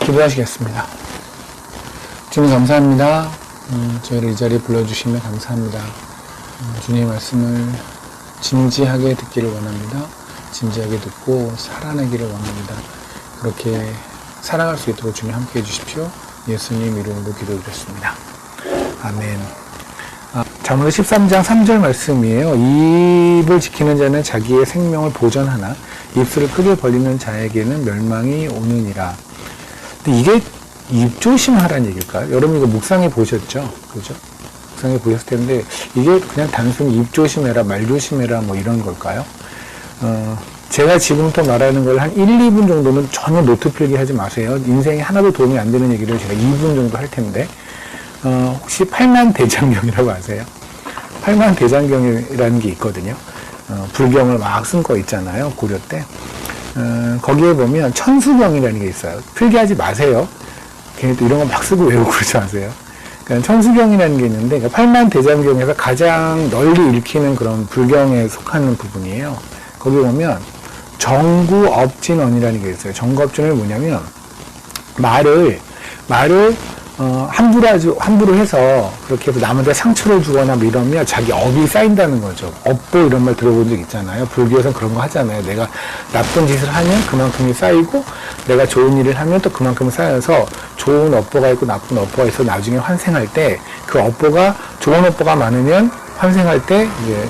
기도하시겠습니다. 주님 감사합니다. 저희를 이 자리에 불러주시면 감사합니다. 주님의 말씀을 진지하게 듣기를 원합니다. 진지하게 듣고 살아내기를 원합니다. 그렇게 살아갈 수 있도록 주님 함께 해주십시오. 예수님 이름으로 기도드렸습니다. 아멘. 잠언 13장 3절 말씀이에요. 입을 지키는 자는 자기의 생명을 보전하나 입술을 크게 벌리는 자에게는 멸망이 오느니라. 근데 이게 입 조심하라는 얘기일까요? 여러분 이거 묵상해 보셨죠? 그죠? 묵상해 보셨을 텐데 이게 그냥 단순히 입 조심해라, 말 조심해라 뭐 이런 걸까요? 제가 지금부터 말하는 걸 한 1, 2분 정도는 전혀 노트 필기 하지 마세요. 인생에 하나도 도움이 안 되는 얘기를 제가 2분 정도 할 텐데 혹시 팔만대장경이라고 아세요? 팔만대장경이라는 게 있거든요. 불경을 막 쓴 거 있잖아요. 고려 때. 거기에 보면 천수경이라는 게 있어요. 필기하지 마세요. 괜히 또 이런 거 막 쓰고 외우고 그러지 마세요. 그러니까 천수경이라는 게 있는데 그러니까 팔만대장경에서 가장 널리 읽히는 그런 불경에 속하는 부분이에요. 거기 보면 정구업진언이라는 게 있어요. 정구업진언이 뭐냐면 말을 함부로 해서 그렇게 해서 남한테 상처를 주거나 뭐 이러면 자기 업이 쌓인다는 거죠. 업보 이런 말 들어본 적 있잖아요. 불교에서는 그런 거 하잖아요. 내가 나쁜 짓을 하면 그만큼이 쌓이고 내가 좋은 일을 하면 또 그만큼 쌓여서 좋은 업보가 있고 나쁜 업보가 있어 나중에 환생할 때 그 업보가 좋은 업보가 많으면 환생할 때 이제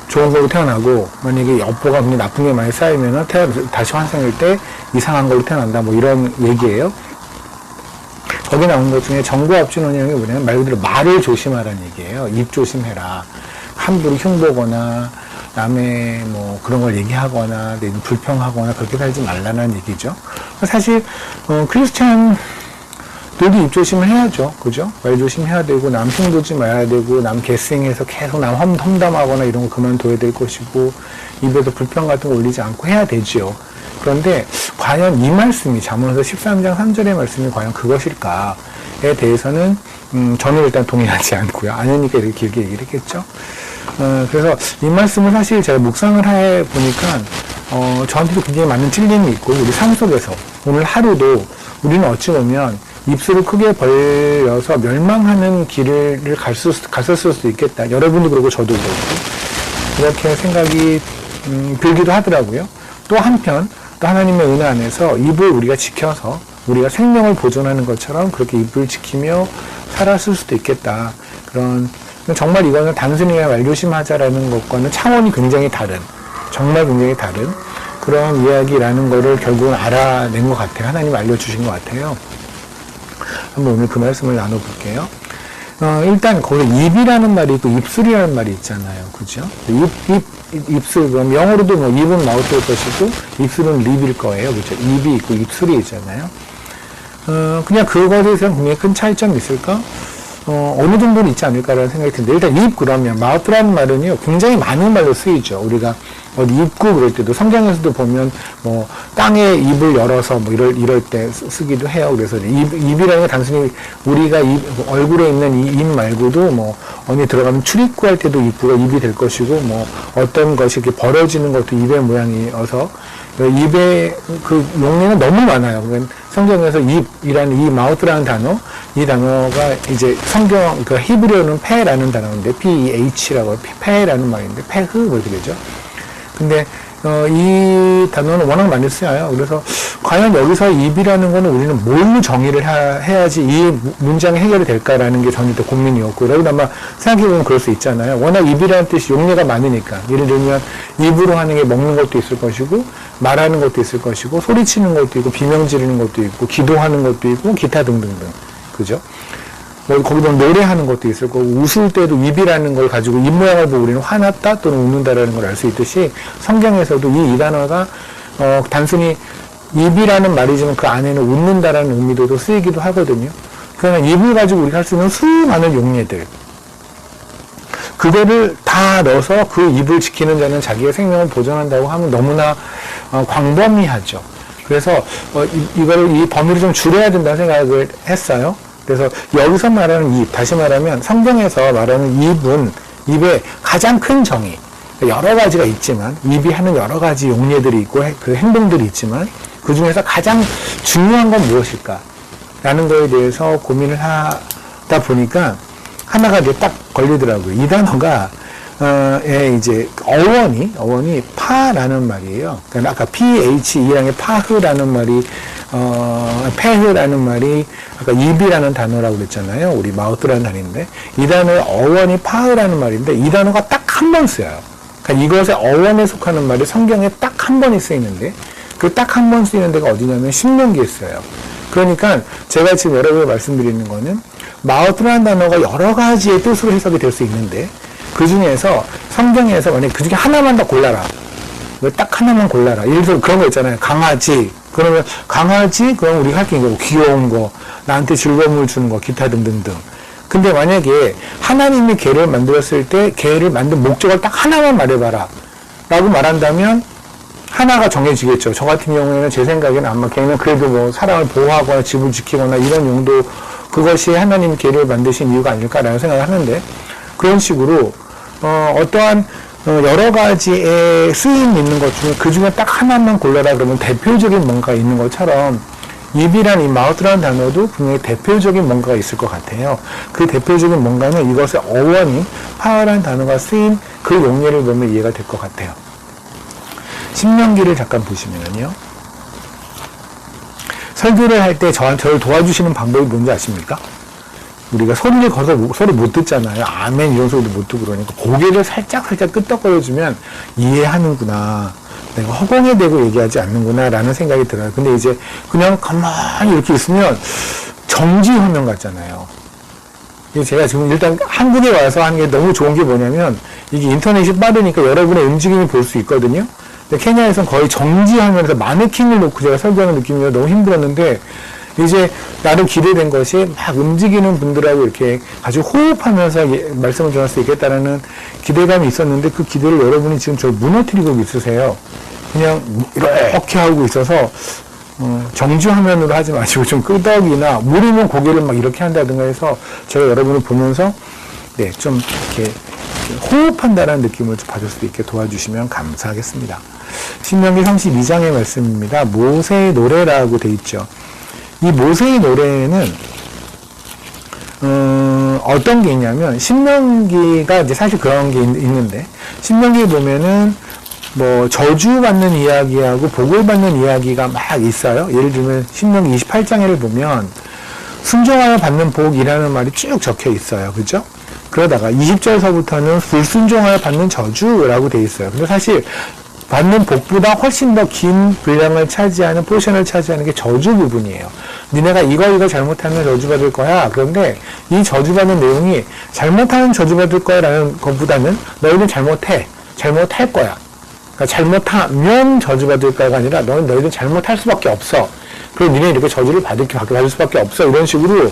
좋은 걸로 태어나고 만약에 업보가 그냥 나쁜 게 많이 쌓이면 다시 환생할 때 이상한 걸로 태어난다 뭐 이런 얘기예요. 거기 나온 것 중에 정구업진언이라는 게 뭐냐면 말 그대로 말을 조심하라는 얘기예요. 입 조심해라. 함부로 흉보거나 남의 뭐 그런 걸 얘기하거나 불평하거나 그렇게 살지 말라는 얘기죠. 사실 크리스찬들도 입 조심을 해야죠. 그죠? 말 조심해야 되고 남 흉보지 말아야 되고 남 개생해서 계속 남 험담하거나 이런 거 그만둬야 될 것이고 입에도 불평 같은 거 올리지 않고 해야 되죠. 그런데 과연 이 말씀이 잠언에서 13장 3절의 말씀이 과연 그것일까에 대해서는 저는 일단 동의하지 않고요. 아니니까 이렇게 길게 얘기를 했겠죠. 그래서 이 말씀을 사실 제가 묵상을 해보니까 저한테도 굉장히 많은 찔림이 있고 우리 삶 속에서 오늘 하루도 우리는 어찌 보면 입술을 크게 벌려서 멸망하는 길을 갔을 수도 있겠다. 여러분도 그러고 저도 그렇고 그렇게 생각이 들기도 하더라고요. 또 한편 또 하나님의 은혜 안에서 입을 우리가 지켜서 우리가 생명을 보존하는 것처럼 그렇게 입을 지키며 살았을 수도 있겠다. 그런 정말 이거는 단순히 말 조심하자라는 것과는 차원이 굉장히 다른 정말 굉장히 다른 그런 이야기라는 거를 결국은 알아낸 것 같아요. 하나님 알려주신 것 같아요. 한번 오늘 그 말씀을 나눠볼게요. 일단 거기 입이라는 말이 있고 입술이라는 말이 있잖아요. 그죠? 입술, 그럼 영어로도 뭐 입은 마우스일 것이고 입술은 립일 거예요. 그죠? 입이 있고 입술이 있잖아요. 그냥 그거에 대해서는 굉장히 큰 차이점이 있을까? 어느 정도는 있지 않을까라는 생각이 드는데 일단 입 그러면 마우스라는 말은요 굉장히 많은 말로 쓰이죠. 우리가 어디 입구 그럴 때도 성경에서도 보면 뭐 땅에 입을 열어서 뭐 이럴 때 쓰기도 해요. 그래서 입이라는 게 단순히 우리가 얼굴에 있는 이 입 말고도 뭐 어디 들어가면 출입구할 때도 입구가 입이 될 것이고 뭐 어떤 것이 이렇게 벌어지는 것도 입의 모양이어서 입의 그 용례는 너무 많아요. 그러니까 성경에서 입이라는 이 마우스라는 단어, 이 단어가 이제 성경 그 히브리어는 페라는 단어인데 P-E-H라고 페라는 말인데 페흐 뭐 이렇게 되죠. 근데 이 단어는 워낙 많이 쓰여요. 그래서 과연 여기서 입이라는 거는 우리는 뭘로 정의를 해야지 이 문장이 해결이 될까라는 게 저는 또 고민이었고 여러분 아마 생각해보면 그럴 수 있잖아요. 워낙 입이라는 뜻이 용례가 많으니까 예를 들면 입으로 하는 게 먹는 것도 있을 것이고 말하는 것도 있을 것이고 소리치는 것도 있고 비명 지르는 것도 있고 기도하는 것도 있고 기타 등등등 그죠? 뭐 거기다 노래하는 것도 있을 거고 웃을 때도 입이라는 걸 가지고 입 모양을 보고 우리는 화났다 또는 웃는다라는 걸 알 수 있듯이 성경에서도 이 단어가 단순히 입이라는 말이지만 그 안에는 웃는다라는 의미도 쓰이기도 하거든요. 그러나 입을 가지고 우리가 할 수 있는 수많은 용례들 그거를 다 넣어서 그 입을 지키는 자는 자기의 생명을 보존한다고 하면 너무나 광범위하죠. 그래서 이거를 이 범위를 좀 줄여야 된다는 생각을 했어요. 그래서 여기서 말하는 입, 다시 말하면 성경에서 말하는 입은 입의 가장 큰 정의, 여러 가지가 있지만 입이 하는 여러 가지 용례들이 있고 그 행동들이 있지만 그 중에서 가장 중요한 건 무엇일까? 라는 거에 대해서 고민을 하다 보니까 하나가 이제 딱 걸리더라고요. 이 단어가, 이제, 어원이 파라는 말이에요. 그러니까 아까 PHE랑의 파흐라는 말이, 페흐라는 말이, 아까 입이라는 단어라고 그랬잖아요. 우리 마우스라는 단어인데, 이 단어의 어원이 파흐라는 말인데, 이 단어가 딱 한 번 쓰여요. 그러니까 이것의 어원에 속하는 말이 성경에 딱 한 번이 쓰이는데, 그 딱 한 번 쓰이는 데가 어디냐면 신명기에 쓰여요. 그러니까 제가 지금 여러분께 말씀드리는 거는 마우스라는 단어가 여러 가지의 뜻으로 해석이 될 수 있는데 그 중에서 성경에서 만약에 그 중에 하나만 더 골라라. 딱 하나만 골라라. 예를 들어 그런 거 있잖아요. 강아지. 그러면 강아지? 그럼 우리가 할 게 있고 귀여운 거, 나한테 즐거움을 주는 거, 기타 등등등. 근데 만약에 하나님이 개를 만들었을 때 개를 만든 목적을 딱 하나만 말해봐라. 라고 말한다면 하나가 정해지겠죠. 저 같은 경우에는 제 생각에는 아마 걔는 그래도 뭐 사람을 보호하거나 집을 지키거나 이런 용도, 그것이 하나님 개를 만드신 이유가 아닐까라는 생각을 하는데, 그런 식으로 어떠한 여러 가지의 쓰임 있는 것 중에 그 중에 딱 하나만 골라라 그러면 대표적인 뭔가 있는 것처럼 입이란 이 마우스라는 단어도 분명히 대표적인 뭔가가 있을 것 같아요. 그 대표적인 뭔가는 이것의 어원인 파워라는 단어가 쓰인 그 용례를 보면 이해가 될 것 같아요. 신명기를 잠깐 보시면요. 설교를 할 때 저를 도와주시는 방법이 뭔지 아십니까? 우리가 소리를 거서 소리 못 듣잖아요. 아멘 이런 소리도 못 듣고 그러니까 고개를 살짝 끄덕거려주면 이해하는구나. 내가 허공에 대고 얘기하지 않는구나 라는 생각이 들어요. 근데 이제 그냥 가만히 이렇게 있으면 정지 화면 같잖아요. 제가 지금 일단 한국에 와서 하는 게 너무 좋은 게 뭐냐면 이게 인터넷이 빠르니까 여러분의 움직임을 볼 수 있거든요. 근데 케냐에서는 거의 정지 화면에서 마네킹을 놓고 제가 설교하는 느낌이라 너무 힘들었는데 이제 나름 기대된 것이 막 움직이는 분들하고 이렇게 아주 호흡하면서 말씀을 전할 수 있겠다라는 기대감이 있었는데 그 기대를 여러분이 지금 저 무너뜨리고 있으세요. 그냥 이렇게 하고 있어서 정지 화면으로 하지 마시고 좀 끄덕이나 모르면 고개를 막 이렇게 한다든가 해서 제가 여러분을 보면서 네, 좀 이렇게 호흡한다는 느낌을 좀 받을 수 있게 도와주시면 감사하겠습니다. 신명기 32장의 말씀입니다. 모세의 노래라고 돼 있죠. 이 모세의 노래는 어떤 게 있냐면 신명기가 이제 사실 그런 게 있는데 신명기에 보면은 뭐 저주받는 이야기하고 복을 받는 이야기가 막 있어요. 예를 들면 신명기 28장에를 보면 순종하여 받는 복이라는 말이 쭉 적혀 있어요. 그죠? 그러다가 20절서부터는 불순종하여 받는 저주라고 돼 있어요. 근데 사실 받는 복보다 훨씬 더 긴 분량을 차지하는 포션을 차지하는 게 저주 부분이에요. 니네가 이거 잘못하면 저주받을 거야. 그런데 이 저주받는 내용이 잘못하면 저주받을 거야 라는 것보다는 너희는 잘못할 거야. 그러니까 잘못하면 저주받을 거야가 아니라 너희는 잘못할 수밖에 없어. 그리고 니네 이렇게 저주를 받을 수밖에 없어. 이런 식으로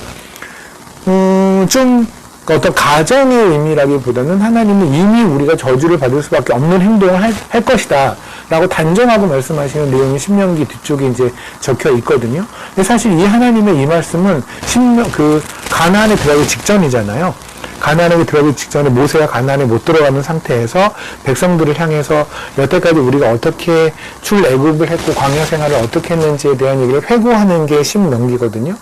좀 어떤 가정의 의미라기보다는 하나님은 이미 우리가 저주를 받을 수밖에 없는 행동을 할 것이다 라고 단정하고 말씀하시는 내용이 신명기 뒤쪽에 이제 적혀 있거든요. 근데 사실 이 하나님의 이 말씀은 가나안에 들어가기 직전이잖아요. 가나안에 들어가기 직전에 모세가 가나안에 못 들어가는 상태에서 백성들을 향해서 여태까지 우리가 어떻게 출애굽을 했고 광야 생활을 어떻게 했는지에 대한 얘기를 회고하는 게 신명기거든요.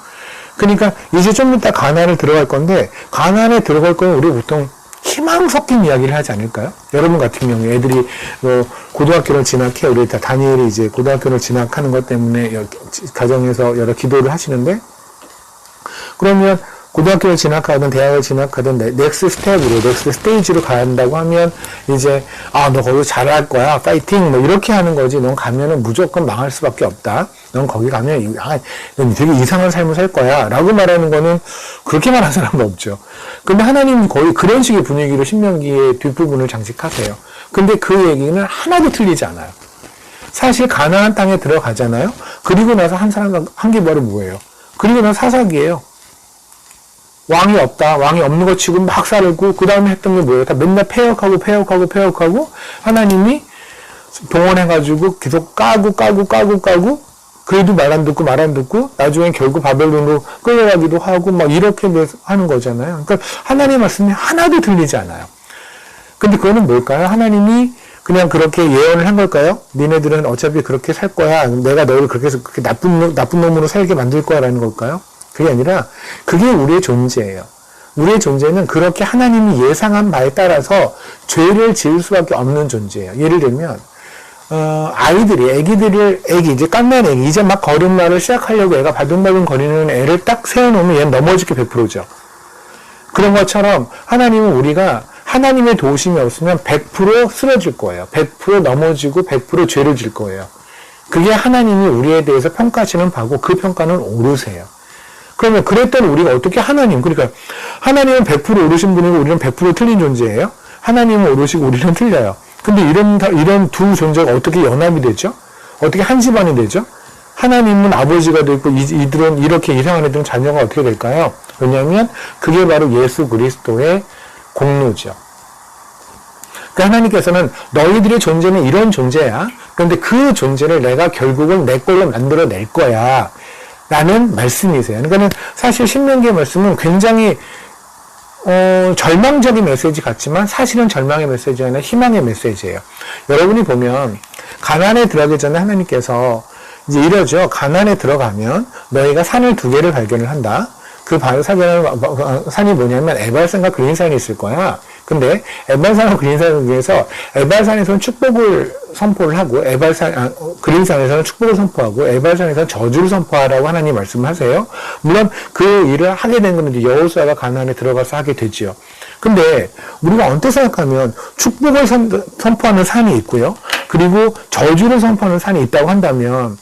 그러니까 이제 좀 이따 가나안을 들어갈 건데 가나안에 들어갈 거면 우리 보통 희망 섞인 이야기를 하지 않을까요? 여러분 같은 경우에 애들이 고등학교를 진학해 우리 다 다니엘이 이제 고등학교를 진학하는 것 때문에 가정에서 여러 기도를 하시는데 그러면 고등학교를 진학하든 대학을 진학하든 넥스트 스테이지로 가야 한다고 하면 이제 너 거기서 잘할 거야 파이팅 뭐 이렇게 하는 거지. 넌 가면은 무조건 망할 수밖에 없다. 넌 거기 가면 넌 되게 이상한 삶을 살 거야 라고 말하는 거는 그렇게 말하는 사람도 없죠. 근데 하나님은 거의 그런 식의 분위기로 신명기의 뒷부분을 장식하세요. 근데 그 얘기는 하나도 틀리지 않아요. 사실 가나안 땅에 들어가잖아요. 그리고 나서 한 사람 한 게 바로 뭐예요? 그리고 나서 사사기예요. 왕이 없다. 왕이 없는 거 치고 막 살고 그 다음에 했던 게 뭐예요? 다 맨날 폐역하고 하나님이 동원해가지고 계속 까고 그래도 말 안 듣고 나중엔 결국 바벨론으로 끌려가기도 하고 막 이렇게 하는 거잖아요. 그러니까 하나님의 말씀이 하나도 들리지 않아요. 근데 그거는 뭘까요? 하나님이 그냥 그렇게 예언을 한 걸까요? 니네들은 어차피 그렇게 살 거야. 내가 너를 그렇게 해서 그렇게 나쁜 놈으로 살게 만들 거야. 라는 걸까요? 그게 아니라, 그게 우리의 존재예요. 우리의 존재는 그렇게 하나님이 예상한 바에 따라서 죄를 지을 수밖에 없는 존재예요. 예를 들면, 애기, 이제 깐난 애기, 이제 막 걸음마를 시작하려고 애가 바둥바둥 거리는 애를 딱 세워놓으면 얘는 넘어질 게 100%죠. 그런 것처럼 하나님은 우리가 하나님의 도우심이 없으면 100% 쓰러질 거예요. 100% 넘어지고 100% 죄를 질 거예요. 그게 하나님이 우리에 대해서 평가하시는 바고 그 평가는 옳으세요. 그러면 그랬더니 우리가 어떻게 그러니까 하나님은 100% 옳으신 분이고 우리는 100% 틀린 존재예요. 하나님은 옳으시고 우리는 틀려요. 근데 이런 두 존재가 어떻게 연합이 되죠? 어떻게 한 집안이 되죠? 하나님은 아버지가 되고 이들은 이렇게 이상한 애들은 자녀가 어떻게 될까요? 왜냐하면 그게 바로 예수 그리스도의 공로죠. 그러니까 하나님께서는 너희들의 존재는 이런 존재야. 그런데 그 존재를 내가 결국은 내 걸로 만들어낼 거야. 라는 말씀이세요. 그러니까 사실 신명기의 말씀은 굉장히 절망적인 메시지 같지만 사실은 절망의 메시지가 아니라 희망의 메시지예요. 여러분이 보면 가나안에 들어가기 전에 하나님께서 이제 이러죠. 가나안에 들어가면 너희가 산을 2개를 발견을 한다. 그 산이 뭐냐면 에발산과 그린산이 있을 거야. 근데 에발산과 그린산 중에서 에발산에서는 축복을 선포를 하고 그린산에서는 축복을 선포하고 에발산에서는 저주를 선포하라고 하나님 말씀하세요. 물론 그 일을 하게 된 건 이제 여호수아가 가나안에 들어가서 하게 되지요. 근데 우리가 언뜻 생각하면 축복을 선포하는 산이 있고요. 그리고 저주를 선포하는 산이 있다고 한다면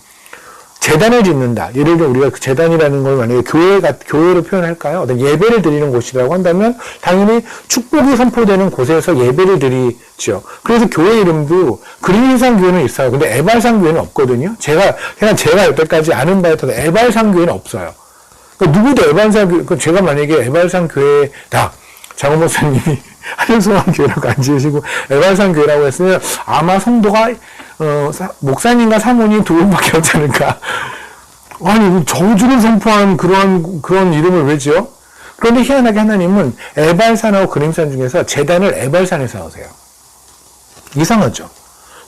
제단을 짓는다. 예를 들어 우리가 그 제단이라는 걸 만약에 교회로 표현할까요? 어떤 예배를 드리는 곳이라고 한다면 당연히 축복이 선포되는 곳에서 예배를 드리죠. 그래서 교회 이름도 그린산 교회는 있어요. 근데 에발산 교회는 없거든요. 제가 여태까지 아는 바에 따라서 에발산 교회는 없어요. 그러니까 누구도 에발산 교회, 제가 만약에 에발산 교회다. 장호 목사님이 하늘소망 교회라고 안 지으시고 에발산 교회라고 했으면 아마 성도가 목사님과 사모님 2분밖에 없지 않을까. 아니, 저주를 선포한 그런 이름을 왜 지어? 그런데 희한하게 하나님은 에발산하고 그림산 중에서 제단을 에발산에서 하세요. 이상하죠?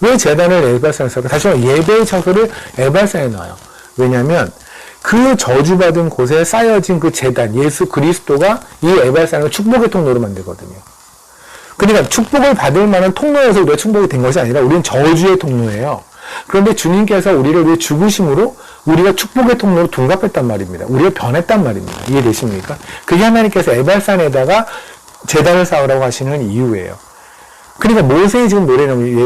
왜 제단을 에발산에서 할까요? 다시 말해, 예배의 처소를 에발산에 놔요. 왜냐면, 그 저주받은 곳에 쌓여진 그 제단, 예수 그리스도가 이 에발산을 축복의 통로로 만들거든요. 그러니까 축복을 받을 만한 통로여서 우리가 축복이 된 것이 아니라 우리는 저주의 통로예요. 그런데 주님께서 우리를 위해 죽으심으로 우리가 축복의 통로로 둔갑했단 말입니다. 우리가 변했단 말입니다. 이해되십니까? 그게 하나님께서 에발산에다가 제단을 쌓으라고 하시는 이유예요. 그러니까 모세의 지금 노래는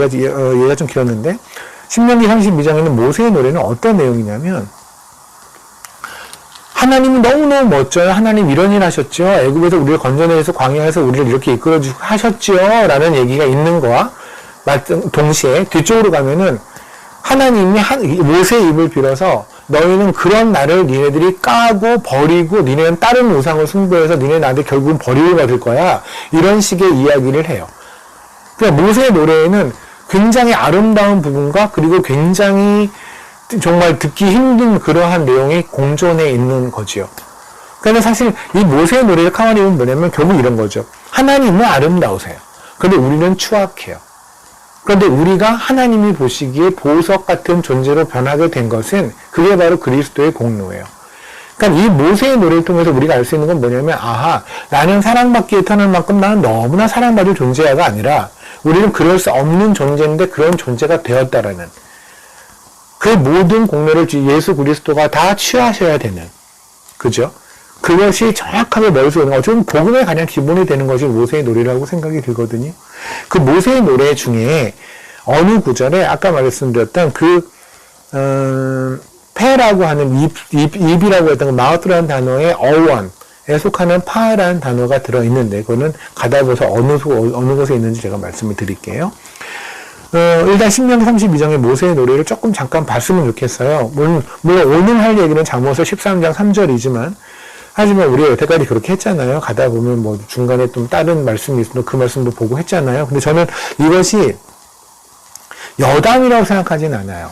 얘가 좀 길었는데 신명기 32장에는 모세의 노래는 어떤 내용이냐면 하나님은 너무너무 멋져요. 하나님 이런 일 하셨죠. 애굽에서 우리를 건져내서 광야에서 우리를 이렇게 이끌어주고 하셨죠. 라는 얘기가 있는 거와 동시에 뒤쪽으로 가면은 하나님이 모세의 입을 빌어서 너희는 그런 나를 니네들이 까고 버리고 니네는 다른 우상을 숭배해서 니네 나한테 결국은 버림을 받을 거야. 이런 식의 이야기를 해요. 그러니까 모세의 노래에는 굉장히 아름다운 부분과 그리고 굉장히 정말 듣기 힘든 그러한 내용이 공존해 있는 거지요. 그러니까 사실 이 모세의 노래를 가만히 보면 뭐냐면 결국 이런 거죠. 하나님은 아름다우세요. 그런데 우리는 추악해요. 그런데 우리가 하나님이 보시기에 보석 같은 존재로 변하게 된 것은 그게 바로 그리스도의 공로예요. 그러니까 이 모세의 노래를 통해서 우리가 알 수 있는 건 뭐냐면 나는 사랑받기에 태어날 만큼 나는 너무나 사랑받을 존재가 아니라 우리는 그럴 수 없는 존재인데 그런 존재가 되었다라는 그 모든 공로를 예수 그리스도가 다 취하셔야 되는, 그죠? 그것이 정확하게 머릿속에 있는 거. 좀 복음의 가장 기본이 되는 것이 모세의 노래라고 생각이 들거든요. 그 모세의 노래 중에 어느 구절에 아까 말씀드렸던 패라고 하는 입이라고 했던 그 마우트라는 단어의 어원에 속하는 파라는 단어가 들어있는데 그거는 가다 보서 어느 곳에 있는지 제가 말씀을 드릴게요. 일단 신명기 32장의 모세의 노래를 조금 잠깐 봤으면 좋겠어요. 물론 오늘 할 얘기는 잠언서 13장 3절이지만 하지만 우리가 여태까지 그렇게 했잖아요. 가다 보면 뭐 중간에 좀 다른 말씀이 있으면 그 말씀도 보고 했잖아요. 근데 저는 이것이 여담이라고 생각하진 않아요.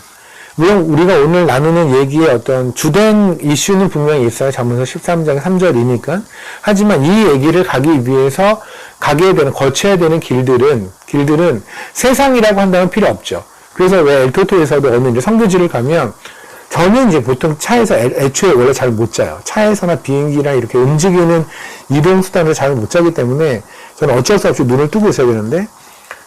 물론 우리가 오늘 나누는 얘기의 어떤 주된 이슈는 분명히 있어요. 잠언서 13장 3절이니까. 하지만 이 얘기를 가기 위해서 거쳐야 되는 길들은 세상이라고 한다면 필요 없죠. 그래서 왜 엘토토에서도 어느 이제 성교지를 가면 저는 이제 보통 차에서 애초에 원래 잘 못 자요. 차에서나 비행기나 이렇게 움직이는 이동수단으로 잘 못 자기 때문에 저는 어쩔 수 없이 눈을 뜨고 있어야 되는데,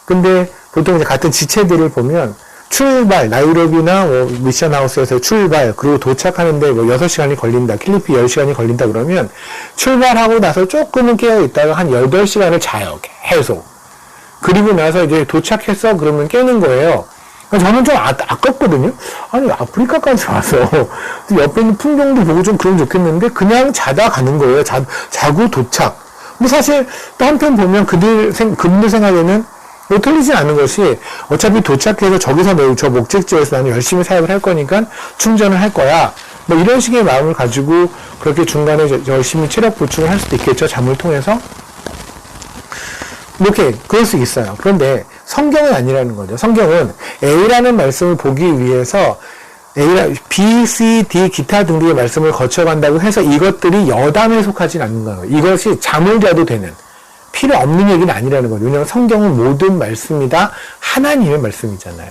근데 보통 이제 같은 지체들을 보면 출발, 나이로비나 미션 하우스에서 출발, 그리고 도착하는데 6시간이 걸린다, 킬리피 10시간이 걸린다 그러면 출발하고 나서 조금은 깨어 있다가 한 8시간을 자요. 계속. 그리고 나서 이제 도착했어? 그러면 깨는 거예요. 저는 좀 아깝거든요. 아니, 아프리카까지 와서 옆에 있는 풍경도 보고 좀 그러면 좋겠는데 그냥 자다 가는 거예요. 자고 도착. 근데 사실 또 한편 보면 그분들 생각에는 틀리지 않은 것이 어차피 도착해서 저기서 저 목적지에서 나는 열심히 사역을 할 거니까 충전을 할 거야. 뭐 이런 식의 마음을 가지고 그렇게 중간에 열심히 체력 보충을 할 수도 있겠죠. 잠을 통해서. 이렇게 그럴 수 있어요. 그런데 성경은 아니라는 거죠. 성경은 A라는 말씀을 보기 위해서 B, C, D 기타 등등의 말씀을 거쳐간다고 해서 이것들이 여담에 속하진 않는 거예요. 이것이 잠을 자도 되는 필요 없는 얘기는 아니라는 거죠. 왜냐하면 성경은 모든 말씀이 다 하나님의 말씀이잖아요.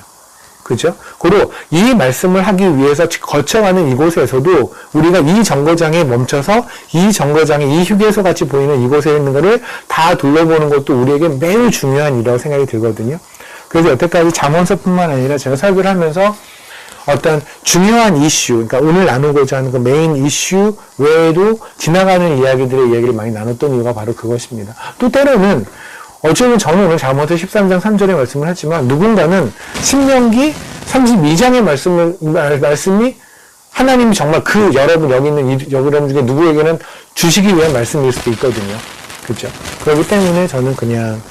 그죠? 고로 이 말씀을 하기 위해서 거쳐가는 이곳에서도 우리가 이 정거장에 멈춰서 이 정거장에 이 휴게소 같이 보이는 이곳에 있는 거를 다 둘러보는 것도 우리에게 매우 중요한 일이라고 생각이 들거든요. 그래서 여태까지 잠언서뿐만 아니라 제가 설교를 하면서 어떤 중요한 이슈, 그러니까 오늘 나누고자 하는 그 메인 이슈 외에도 지나가는 이야기들의 이야기를 많이 나눴던 이유가 바로 그것입니다. 또 때로는 어쩌면 저는 오늘 잠언서 13장 3절의 말씀을 하지만 누군가는 신명기 32장의 말씀이 하나님이 정말 여러분 여기 있는 여러분 중에 누구에게는 주시기 위한 말씀일 수도 있거든요. 그렇죠? 그렇기 때문에 저는 그냥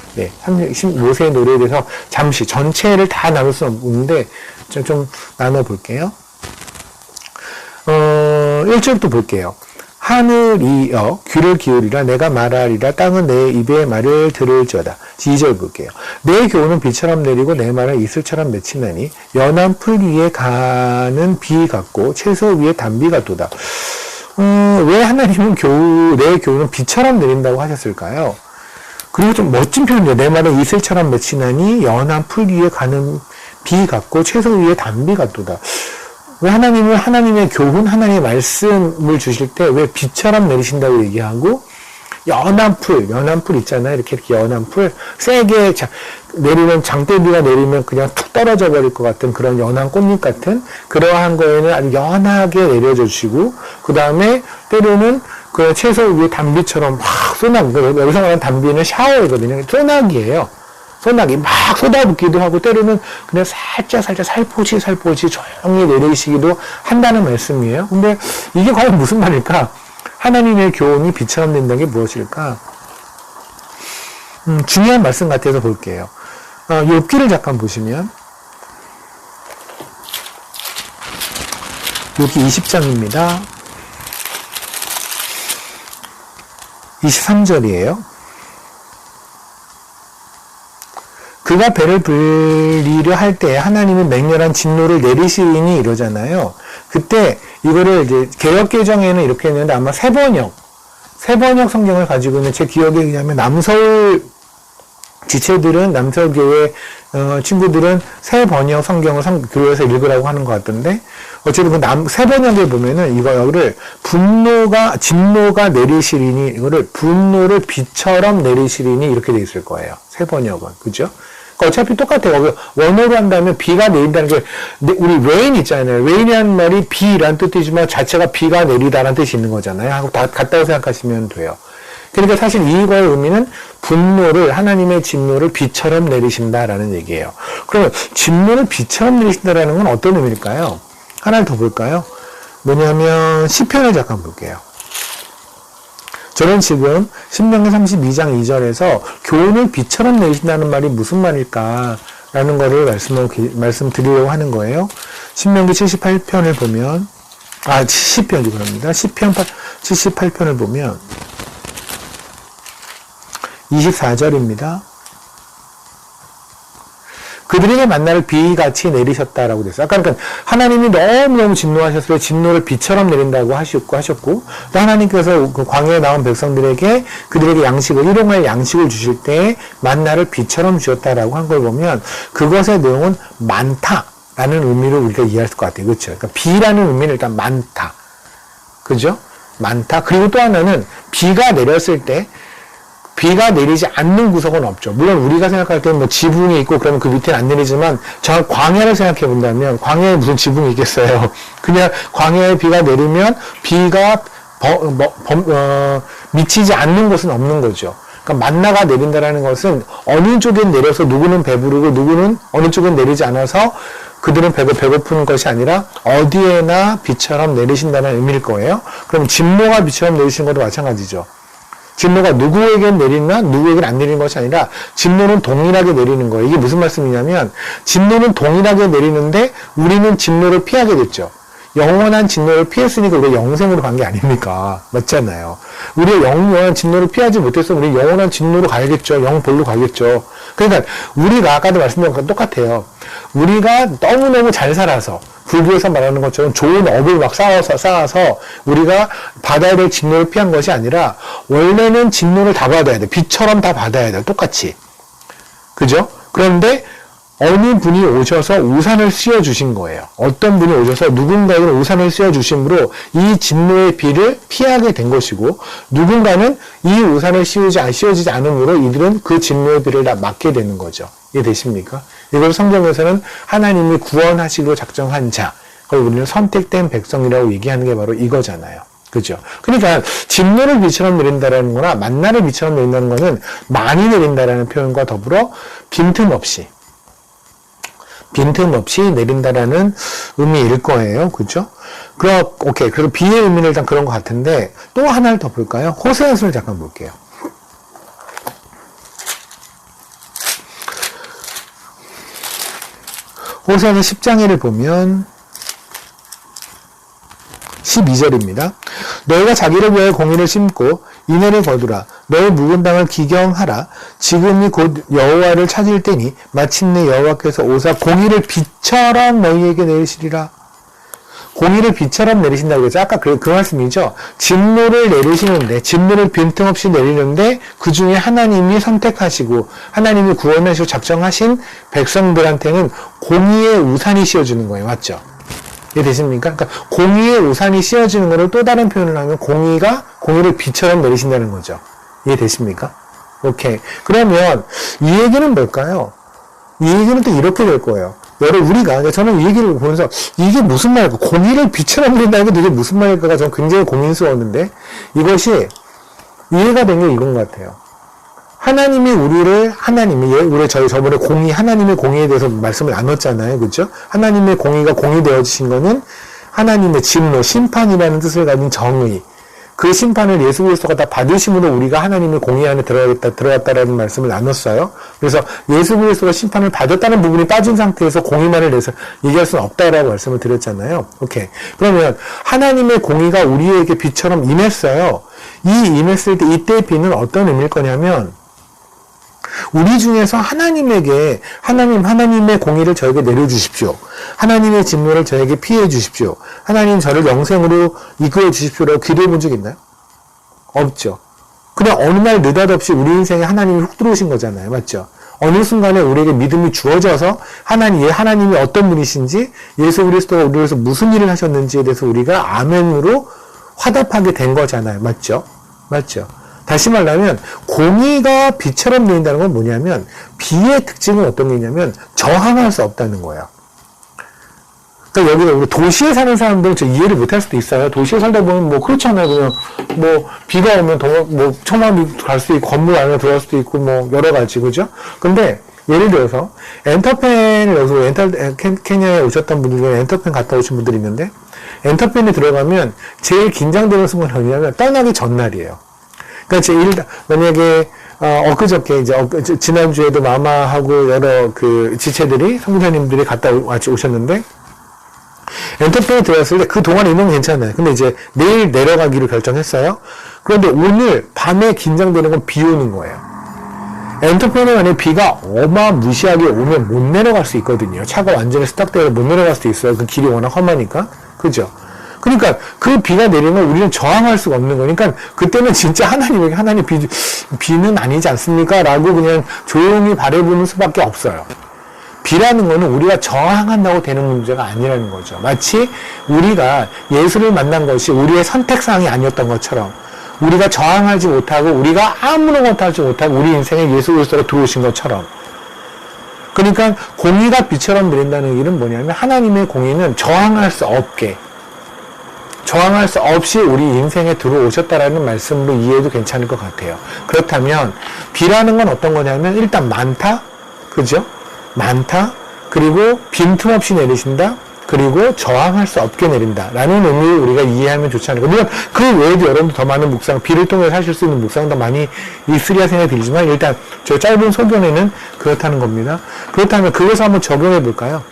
모세의 노래에 대해서 잠시 전체를 다 나눌 수는 없는데 좀 나눠볼게요. 1절부터 볼게요. 하늘이여 귀를 기울이라 내가 말하리라 땅은 내 입의 말을 들을지어다. 2절 볼게요. 내 교훈은 비처럼 내리고 내 말은 이슬처럼 맺히나니 연한 풀 위에 가는 비 같고 채소 위에 단비 같도다. 왜 하나님은 내 교훈은 비처럼 내린다고 하셨을까요? 그리고 좀 멋진 표현이에요. 내 말은 이슬처럼 맺히나니 연한 풀 위에 가는 비 같고 채소 위에 단비 같도다. 왜 하나님은 하나님의 교훈, 하나님의 말씀을 주실 때 왜 비처럼 내리신다고 얘기하고 연한 풀 있잖아요. 이렇게 연한 풀, 세게 내리면 장대비가 내리면 그냥 툭 떨어져 버릴 것 같은 그런 연한 꽃잎 같은 그러한 거에는 아주 연하게 내려줘 주시고 그 다음에 때로는 그 채소 위에 단비처럼 막 여기서 말하는 단비는 샤워이거든요. 소나기예요. 소나기 막 쏟아붓기도 하고 때로는 그냥 살짝 살포시 조용히 내리시기도 한다는 말씀이에요. 근데 이게 과연 무슨 말일까? 하나님의 교훈이 비처럼 된다는 게 무엇일까? 중요한 말씀 같아서 볼게요. 욥기를 잠깐 보시면 욥기 20장입니다. 23절이에요. 그가 배를 불리려 할 때 하나님은 맹렬한 진노를 내리시리니 이러잖아요. 그때 이거를 이제 개역개정에는 이렇게 했는데 아마 세번역 성경을 가지고 있는 제 기억에 의하면 남서울 지체들은 남서교회 친구들은 세번역 성경을 교회에서 읽으라고 하는 것 같던데 어쨌든 그 세번역에 보면은 이거를 진노가 내리시리니 이거를 분노를 비처럼 내리시리니 이렇게 돼 있을 거예요. 세번역은 그죠? 어차피 똑같아요. 원어로 한다면 비가 내린다는 게 우리 레인 있잖아요. 레인이라는 말이 비라는 뜻이지만 자체가 비가 내리다라는 뜻이 있는 거잖아요. 하고 다 같다고 생각하시면 돼요. 그러니까 사실 이거의 의미는 분노를 하나님의 진노를 비처럼 내리신다라는 얘기예요. 그러면 진노를 비처럼 내리신다라는 건 어떤 의미일까요? 하나를 더 볼까요? 뭐냐면 시편을 잠깐 볼게요. 저는 지금 신명기 32장 2절에서 교훈을 비처럼 내리신다는 말이 무슨 말일까라는 거를 말씀드리려고 하는 거예요. 신명기 78편을 보면 시편이 그럽니다. 시편 78편을 보면 24절입니다. 그들에게 만나를 비같이 내리셨다라고 됐어요. 아까 그러니까 하나님이 너무너무 진노하셨을 때 진노를 비처럼 내린다고 하셨고 또 하나님께서 그 광야에 나온 백성들에게 그들에게 양식을 일용할 양식을 주실 때 만나를 비처럼 주셨다라고 한 걸 보면 그것의 내용은 많다라는 의미로 우리가 이해할 것 같아요. 그렇죠? 그러니까 비라는 의미는 일단 많다. 그죠? 많다. 그리고 또 하나는 비가 내렸을 때 비가 내리지 않는 구석은 없죠. 물론 우리가 생각할 때는 뭐 지붕이 있고 그러면 그 밑에는 안 내리지만 저 광야를 생각해 본다면 광야에 무슨 지붕이 있겠어요. 그냥 광야에 비가 내리면 비가 미치지 않는 곳은 없는 거죠. 그러니까 만나가 내린다라는 것은 어느 쪽에 내려서 누구는 배부르고 누구는 어느 쪽은 내리지 않아서 그들은 배고픈 것이 아니라 어디에나 비처럼 내리신다는 의미일 거예요. 그럼 진노가 비처럼 내리신 것도 마찬가지죠. 진노가 누구에겐 내리나 누구에겐 안 내리는 것이 아니라 진노는 동일하게 내리는 거예요. 이게 무슨 말씀이냐면 진노는 동일하게 내리는데 우리는 진노를 피하게 됐죠. 영원한 진노를 피했으니까 우리가 영생으로 간 게 아닙니까? 맞잖아요. 우리가 영원한 진노를 피하지 못해서 우리 영원한 진노로 가야겠죠. 영볼로 가겠죠. 그러니까 우리가 아까도 말씀드린 것과 똑같아요. 우리가 너무너무 잘 살아서 불교에서 말하는 것처럼 좋은 업을 막 쌓아서 우리가 받아야 될 진노를 피한 것이 아니라 원래는 진노를 다 받아야 돼. 비처럼 다 받아야 돼. 똑같이. 그죠? 그런데 어느 분이 오셔서 우산을 씌워주신 거예요. 어떤 분이 오셔서 누군가에게 우산을 씌워주심으로 이 진노의 비를 피하게 된 것이고 누군가는 이 우산을 씌워지지 않으므로 이들은 그 진노의 비를 다 맞게 되는 거죠. 이해되십니까? 이걸 성경에서는 하나님이 구원하시기로 작정한 자, 그걸 우리는 선택된 백성이라고 얘기하는 게 바로 이거잖아요. 그죠? 그러니까 진노를 비처럼 내린다라는 거나 만나를 비처럼 내린다는 거는 많이 내린다라는 표현과 더불어 빈틈없이 내린다라는 의미일 거예요. 그죠? 오케이. 그래서 비의 의미는 일단 그런 것 같은데, 또 하나를 더 볼까요? 호세아서를 잠깐 볼게요. 호세아서 10장에를 보면, 12절입니다. 너희가 자기를 위하여 공의를 심고 인애를 거두라. 너희 묵은 땅을 기경하라. 지금이 곧 여호와를 찾을 때니 마침내 여호와께서 오사 공의를 비처럼 너희에게 내리시리라. 공의를 비처럼 내리신다고 했죠. 아까 그 말씀이죠. 진노를 내리시는데 진노를 빈틈없이 내리는데 그 중에 하나님이 선택하시고 하나님이 구원하시고 작정하신 백성들한테는 공의의 우산이 씌워주는 거예요. 맞죠? 이해되십니까? 그러니까 공의의 우산이 씌워지는 것을 또 다른 표현을 하면 공의를 비처럼 내리신다는 거죠. 이해되십니까? 오케이. 그러면 이 얘기는 뭘까요? 이 얘기는 또 이렇게 될 거예요. 저는 이 얘기를 보면서 이게 무슨 말일까? 공의를 비처럼 내린다는 게 이게 무슨 말일까가 저는 굉장히 고민스러웠는데 이것이 이해가 된 게 이건 것 같아요. 하나님이 우리 저번에 하나님의 공의에 대해서 말씀을 나눴잖아요. 그죠? 하나님의 공의가 공의되어지신 거는 하나님의 진노, 심판이라는 뜻을 가진 정의. 그 심판을 예수 그리스도가 다 받으심으로 우리가 하나님의 공의 안에 들어갔다라는 말씀을 나눴어요. 그래서 예수 그리스도가 심판을 받았다는 부분이 빠진 상태에서 공의만을 내서 얘기할 수는 없다라고 말씀을 드렸잖아요. 오케이. 그러면 하나님의 공의가 우리에게 비처럼 임했어요. 임했을 때 이때의 비는 어떤 의미일 거냐면 우리 중에서 하나님의 공의를 저에게 내려주십시오. 하나님의 진노를 저에게 피해 주십시오. 하나님 저를 영생으로 이끌어 주십시오라고 기도해 본 적 있나요? 없죠. 그냥 어느 날 느닷없이 우리 인생에 하나님이 훅 들어오신 거잖아요. 맞죠? 어느 순간에 우리에게 믿음이 주어져서 하나님이 어떤 분이신지 예수 그리스도가 우리를 위해서 무슨 일을 하셨는지에 대해서 우리가 아멘으로 화답하게 된 거잖아요. 맞죠? 맞죠? 다시 말하면 공의가 비처럼 내린다는 건 뭐냐면 비의 특징은 어떤 게 있냐면 저항할 수 없다는 거예요. 그러니까 여기는 우리 도시에 사는 사람들은 저 이해를 못할 수도 있어요. 도시에 살다 보면 뭐 그렇잖아요. 그냥 비가 오면 천막이 갈 수도 있고 건물 안에 들어갈 수도 있고 뭐 여러 가지 그죠? 근데 예를 들어서 엔터펜을 여기서 케냐에 오셨던 분들 중에 엔터펜 갔다 오신 분들이 있는데 엔터펜에 들어가면 제일 긴장되는 순간이 뭐냐면 떠나기 전날이에요. 그러니까 만약에 엊그저께 지난주에도 마마하고 여러 그 지체들이 선교사님들이 갔다 오셨는데 엔터페이에 들어갔을 때 그 동안 인원 괜찮아요. 근데 이제 내일 내려가기로 결정했어요. 그런데 오늘 밤에 긴장되는 건 비 오는 거예요. 엔터페인에 만약에 비가 어마무시하게 오면 못 내려갈 수 있거든요. 차가 완전히 스탑되어서 못 내려갈 수도 있어요. 그 길이 워낙 험하니까. 그죠? 그러니까 그 비가 내리면 우리는 저항할 수가 없는 거니까 그때는 진짜 하나님에게 하나님 비는 아니지 않습니까? 라고 그냥 조용히 바라보는 수밖에 없어요. 비라는 거는 우리가 저항한다고 되는 문제가 아니라는 거죠. 마치 우리가 예수를 만난 것이 우리의 선택사항이 아니었던 것처럼 우리가 저항하지 못하고 우리가 아무런 것도 하지 못하고 우리 인생에 예수 그리스도가 들어오신 것처럼. 그러니까 공의가 비처럼 내린다는 일은 뭐냐면 하나님의 공의는 저항할 수 없게 저항할 수 없이 우리 인생에 들어오셨다라는 말씀으로 이해해도 괜찮을 것 같아요. 그렇다면 비라는 건 어떤 거냐면 일단 많다, 그죠? 많다, 그리고 빈틈없이 내리신다, 그리고 저항할 수 없게 내린다 라는 의미를 우리가 이해하면 좋지 않을까. 물론 그 외에도 여러분들 더 많은 묵상, 비를 통해서 하실 수 있는 묵상도 많이 있으리라 생각이 들지만 일단 저 짧은 소견에는 그렇다는 겁니다. 그렇다면 그것을 한번 적용해 볼까요?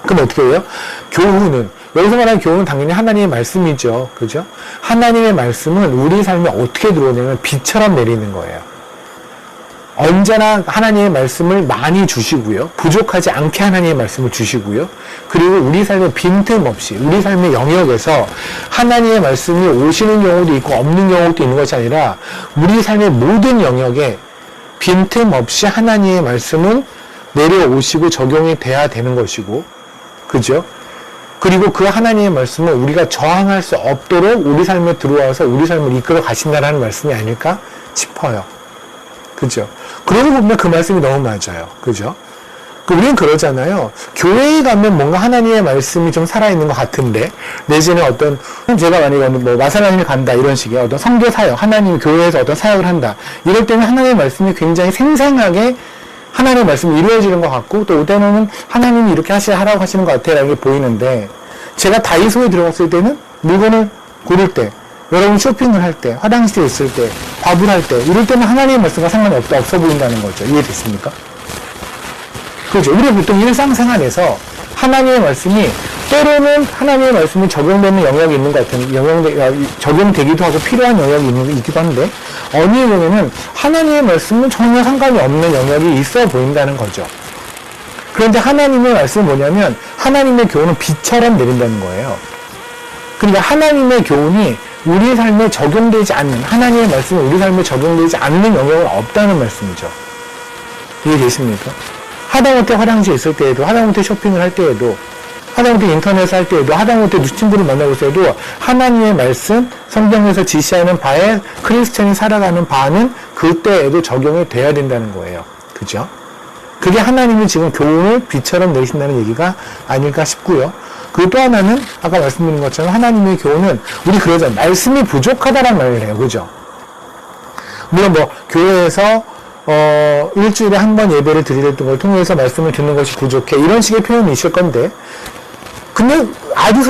그럼 어떻게 해요? 교훈은, 여기서 말하는 교훈은 당연히 하나님의 말씀이죠. 그죠? 하나님의 말씀은 우리 삶에 어떻게 들어오냐면 비처럼 내리는 거예요. 언제나 하나님의 말씀을 많이 주시고요. 부족하지 않게 하나님의 말씀을 주시고요. 그리고 우리 삶에 빈틈없이 우리 삶의 영역에서 하나님의 말씀이 오시는 경우도 있고 없는 경우도 있는 것이 아니라 우리 삶의 모든 영역에 빈틈없이 하나님의 말씀은 내려오시고 적용이 돼야 되는 것이고, 그죠? 그리고 그 하나님의 말씀은 우리가 저항할 수 없도록 우리 삶에 들어와서 우리 삶을 이끌어 가신다는 말씀이 아닐까 싶어요. 그죠? 그러고 보면 그 말씀이 너무 맞아요. 그죠? 우리는 그러잖아요. 교회에 가면 뭔가 하나님의 말씀이 좀 살아있는 것 같은데, 내지는 어떤, 제가 만약에 뭐 마사라님을 간다, 이런 식의 어떤 선교 사역, 하나님 교회에서 어떤 사역을 한다. 이럴 때는 하나님의 말씀이 굉장히 생생하게 하나님의 말씀이 이루어지는 것 같고, 또 때로는 하나님이 이렇게 하라고 하시는 것 같아라는 게 보이는데, 제가 다이소에 들어갔을 때는 물건을 고를 때, 여러분 쇼핑을 할 때, 화장실에 있을 때, 밥을 할 때, 이럴 때는 하나님의 말씀과 상관이 없어 보인다는 거죠. 이해됐습니까? 그죠? 우리 보통 일상생활에서 하나님의 말씀이, 때로는 하나님의 말씀이 적용되는 영역이 있는 것 같은, 적용되기도 하고 필요한 영역이 있기도 한데, 어느 경우에는 하나님의 말씀은 전혀 상관이 없는 영역이 있어 보인다는 거죠. 그런데 하나님의 말씀은 뭐냐면, 하나님의 교훈은 비처럼 내린다는 거예요. 그러니까 하나님의 교훈이 우리 삶에 적용되지 않는, 하나님의 말씀이 우리 삶에 적용되지 않는 영역은 없다는 말씀이죠. 이해되십니까? 하다못해 화장실에 있을 때에도, 하다못해 쇼핑을 할 때에도, 하다못해 인터넷을 할 때에도, 하다못해 친구를 만나고 있을 때도 하나님의 말씀, 성경에서 지시하는 바에 크리스천이 살아가는 바는 그때에도 적용이 돼야 된다는 거예요. 그죠? 그게 하나님이 지금 교훈을 비처럼 내신다는 얘기가 아닐까 싶고요. 그리고 또 하나는 아까 말씀드린 것처럼 하나님의 교훈은 우리 그러잖아요. 말씀이 부족하다라는 말을 해요. 그죠? 물론 뭐 교회에서 일주일에 한 번 예배를 드리는 걸 통해서 말씀을 듣는 것이 부족해, 이런 식의 표현이 있을 건데, 근데 아주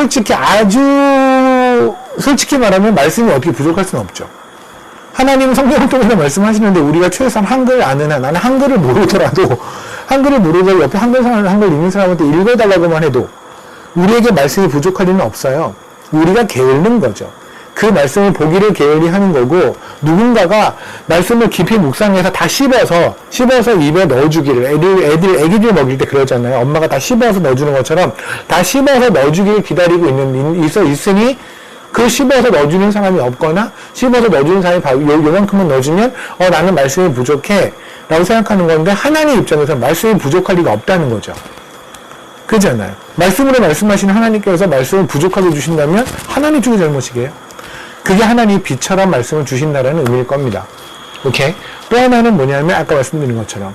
솔직히 말하면 말씀이 어떻게 부족할 수는 없죠. 하나님은 성경을 통해서 말씀하시는데 우리가 최소한 한글 아는 한, 나는 한글을 모르더라도 옆에 한글 읽는 사람한테 읽어달라고만 해도 우리에게 말씀이 부족할 리는 없어요. 우리가 게을른 거죠. 그 말씀을 보기를 게을리 하는 거고, 누군가가 말씀을 깊이 묵상해서 다 씹어서 입에 넣어주기를, 애기들 먹일 때 그러잖아요. 엄마가 다 씹어서 넣어주는 것처럼 다 씹어서 넣어주기를 기다리고 있으니, 그 씹어서 넣어주는 사람이 없거나, 씹어서 넣어주는 사람이 요만큼만 넣어주면, 나는 말씀이 부족해 라고 생각하는 건데, 하나님 입장에서 말씀이 부족할 리가 없다는 거죠. 그렇잖아요. 말씀으로 말씀하시는 하나님께서 말씀을 부족하게 주신다면 하나님 쪽의 잘못이게요. 그게 하나님이 비처럼 말씀을 주신다라는 의미일 겁니다. 오케이? 또 하나는 뭐냐면 아까 말씀드린 것처럼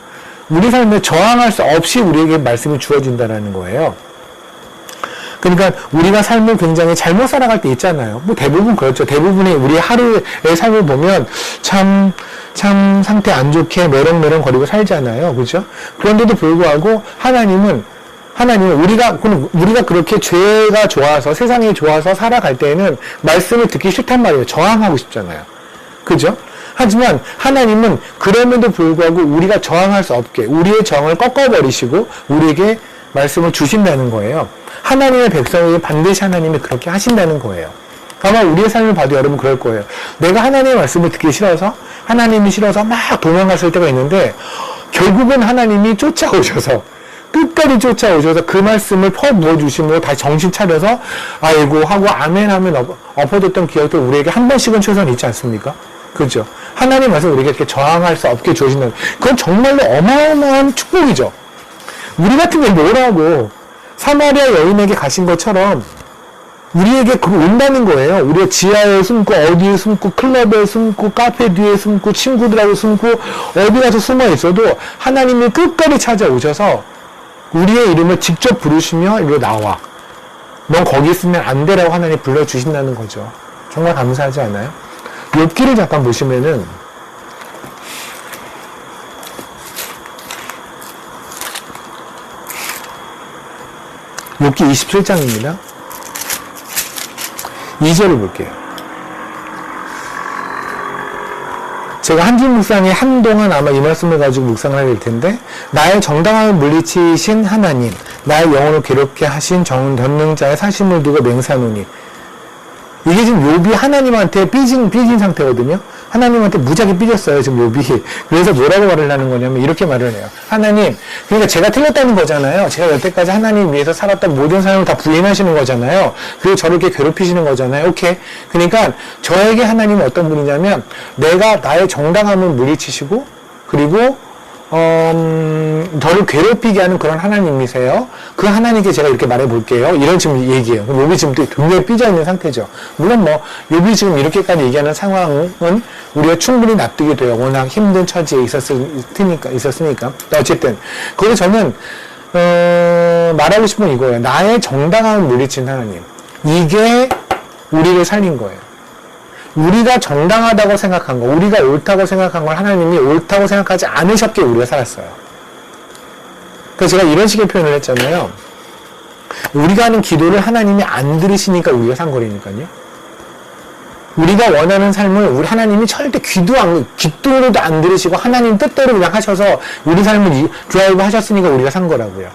우리 삶에 저항할 수 없이 우리에게 말씀이 주어진다라는 거예요. 그러니까 우리가 삶을 굉장히 잘못 살아갈 때 있잖아요. 뭐 대부분 그렇죠. 대부분의 우리 하루의 삶을 보면 참 상태 안 좋게 메렁메렁 거리고 살잖아요. 그죠? 그런데도 불구하고 하나님은 우리가 그렇게 죄가 좋아서, 세상이 좋아서 살아갈 때에는 말씀을 듣기 싫단 말이에요. 저항하고 싶잖아요. 그죠? 하지만 하나님은 그럼에도 불구하고 우리가 저항할 수 없게 우리의 정을 꺾어버리시고 우리에게 말씀을 주신다는 거예요. 하나님의 백성에게 반드시 하나님이 그렇게 하신다는 거예요. 아마 우리의 삶을 봐도 여러분 그럴 거예요. 내가 하나님의 말씀을 듣기 싫어서, 하나님이 싫어서 막 도망갔을 때가 있는데, 결국은 하나님이 쫓아오셔서, 끝까지 쫓아오셔서 그 말씀을 퍼부어주심으로 다시 정신 차려서, 아이고 하고 아멘 하면 엎어졌던 기억도 우리에게 한 번씩은 최소한 있지 않습니까? 그죠? 하나님 말씀 우리에게 이렇게 저항할 수 없게 주어진다는, 그건 정말로 어마어마한 축복이죠. 우리 같은 게 뭐라고, 사마리아 여인에게 가신 것처럼, 우리에게 온다는 거예요. 우리가 지하에 숨고, 어디에 숨고, 클럽에 숨고, 카페 뒤에 숨고, 친구들하고 숨고, 어디 가서 숨어 있어도 하나님이 끝까지 찾아오셔서 우리의 이름을 직접 부르시며 이리로 나와. 넌 거기 있으면 안 되라고 하나님 불러주신다는 거죠. 정말 감사하지 않아요? 욥기를 잠깐 보시면은, 욥기 27장입니다. 2절을 볼게요. 제가 한줄 묵상에 한동안 아마 이 말씀을 가지고 묵상을 하게 될 텐데, 나의 정당함을 물리치신 하나님, 나의 영혼을 괴롭게 하신 전능자의 사심을 두고 맹세하노니. 이게 지금 욥이 하나님한테 삐진 상태거든요. 하나님한테 무지하게 삐졌어요, 지금 욥이. 그래서 뭐라고 말을 하는 거냐면 이렇게 말을 해요. 하나님, 그러니까 제가 틀렸다는 거잖아요. 제가 여태까지 하나님 위해서 살았던 모든 삶을 다 부인하시는 거잖아요. 그리고 저를 이렇게 괴롭히시는 거잖아요. 오케이. 그러니까 저에게 하나님은 어떤 분이냐면, 내가 나의 정당함을 물리치시고, 그리고 저를 괴롭히게 하는 그런 하나님이세요. 그 하나님께 제가 이렇게 말해볼게요. 이런 지금 얘기예요. 욥이 지금 굉장히 삐져있는 상태죠. 물론 욥이 지금 이렇게까지 얘기하는 상황은 우리가 충분히 납득이 돼요. 워낙 힘든 처지에 있었으니까. 어쨌든, 거기서 저는, 말하고 싶은 건 이거예요. 나의 정당함을 물리친 하나님. 이게 우리를 살린 거예요. 우리가 정당하다고 생각한 거, 우리가 옳다고 생각한 걸 하나님이 옳다고 생각하지 않으셨기에 우리가 살았어요. 그래서 제가 이런 식의 표현을 했잖아요. 우리가 하는 기도를 하나님이 안 들으시니까 우리가 산 거라니까요. 우리가 원하는 삶을 우리 하나님이 절대 귀도로도 안 들으시고 하나님 뜻대로 그냥 하셔서 우리 삶을 드라이브 하셨으니까 우리가 산 거라고요.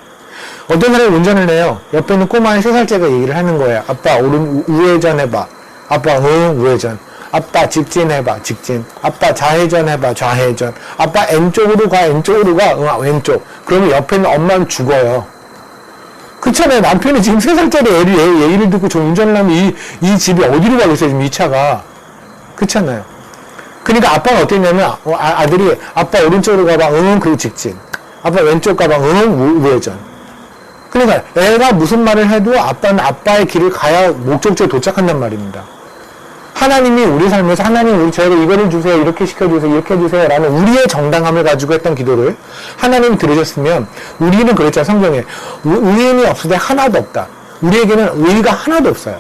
어떤 사람이 운전을 해요. 옆에 있는 꼬마의 3살짜리가 얘기를 하는 거예요. 아빠, 우회전 해봐. 아빠, 우회전. 아빠, 직진 해봐, 직진. 아빠, 좌회전 해봐, 좌회전. 아빠, N쪽으로 가, 왼쪽. 그러면 옆에 있는 엄마는 죽어요. 그렇잖아요. 남편이 지금 3살짜리 애를 얘기를 듣고 저 운전을 하면 이 집이 어디로 가겠어요, 지금 이 차가. 그렇잖아요. 그러니까 아빠가 어땠냐면, 아들이, 아빠 오른쪽으로 가봐, 그리고 직진. 아빠 왼쪽 가봐, 우회전. 그러니까 애가 무슨 말을 해도 아빠는 아빠의 길을 가야 목적지에 도착한단 말입니다. 하나님이 우리 삶에서 하나님 저에게 이거를 주세요, 이렇게 시켜주세요, 이렇게 해주세요 라는 우리의 정당함을 가지고 했던 기도를 하나님이 들으셨으면, 우리는 그랬잖아요. 성경에 의인이 없을 때 하나도 없다. 우리에게는 의의가 하나도 없어요.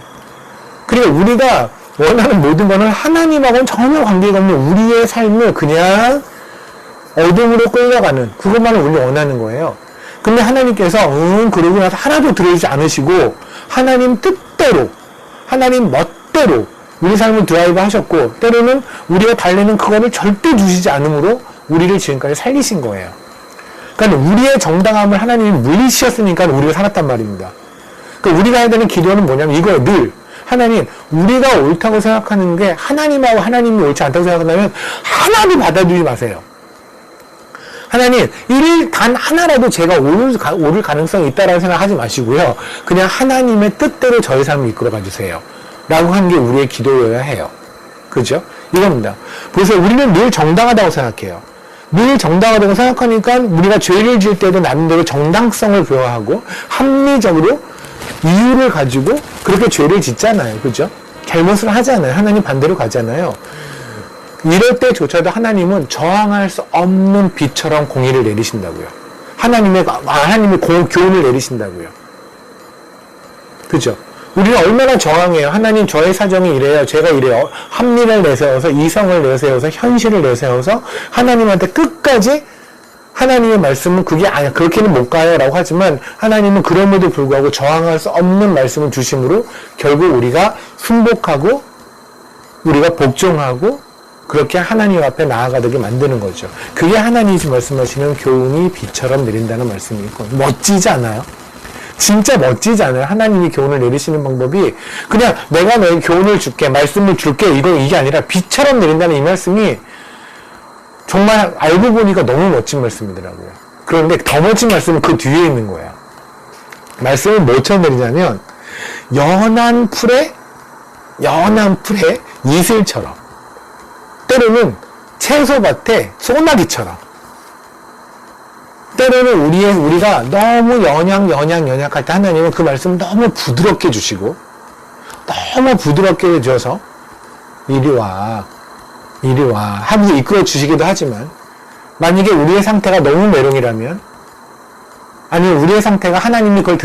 그리고 우리가 원하는 모든 거는 하나님하고는 전혀 관계가 없는 우리의 삶을 그냥 어둠으로 끌려가는 그것만을 우리가 원하는 거예요. 근데 하나님께서 그러고 나서 하나도 들어주지 않으시고 하나님 뜻대로, 하나님 멋대로 우리 삶을 드라이브 하셨고, 때로는 우리가 달래는 그거를 절대 주시지 않으므로 우리를 지금까지 살리신 거예요. 그러니까 우리의 정당함을 하나님이 물리치셨으니까 우리가 살았단 말입니다. 그러니까 우리가 해야 되는 기도는 뭐냐면 이거예요. 늘 하나님, 우리가 옳다고 생각하는 게 하나님하고 하나님이 옳지 않다고 생각한다면 하나도 받아주지 마세요. 하나님, 단 하나라도 제가 오를 가능성이 있다라고 생각하지 마시고요. 그냥 하나님의 뜻대로 저의 삶을 이끌어가 주세요. 라고 한 게 우리의 기도여야 해요. 그죠? 이겁니다. 보세요. 우리는 늘 정당하다고 생각해요. 늘 정당하다고 생각하니까 우리가 죄를 지을 때도 나름대로 정당성을 부여하고 합리적으로 이유를 가지고 그렇게 죄를 짓잖아요. 그죠? 잘못을 하잖아요. 하나님 반대로 가잖아요. 이럴 때조차도 하나님은 저항할 수 없는 비처럼 공의를 내리신다고요. 하나님의 교훈을 내리신다고요. 그죠? 우리는 얼마나 저항해요. 하나님, 저의 사정이 이래요. 제가 이래요. 합리를 내세워서, 이성을 내세워서, 현실을 내세워서 하나님한테 끝까지 하나님의 말씀은 그게 아니야. 그렇게는 못 가요. 라고 하지만 하나님은 그럼에도 불구하고 저항할 수 없는 말씀을 주심으로 결국 우리가 순복하고 우리가 복종하고 그렇게 하나님 앞에 나아가게 만드는 거죠. 그게 하나님이 말씀하시는 교훈이 비처럼 내린다는 말씀이고, 멋지지 않아요? 진짜 멋지잖아요. 하나님이 교훈을 내리시는 방법이 그냥 내가 너에게 교훈을 줄게, 말씀을 줄게, 이게 아니라 비처럼 내린다는 이 말씀이 정말 알고 보니까 너무 멋진 말씀이더라고요. 그런데 더 멋진 말씀은 그 뒤에 있는 거예요. 말씀을 뭐처럼 내리냐면 연한 풀에 이슬처럼, 때로는 채소밭에 소나기처럼, 때로는 우리가 너무 연약할 때 하나님은 그 말씀을 너무 부드럽게 주시고, 너무 부드럽게 줘서 이리 와 하면서 이끌어 주시기도 하지만, 만약에 우리의 상태가 너무 메롱이라면, 아니면 우리의 상태가 하나님이 그걸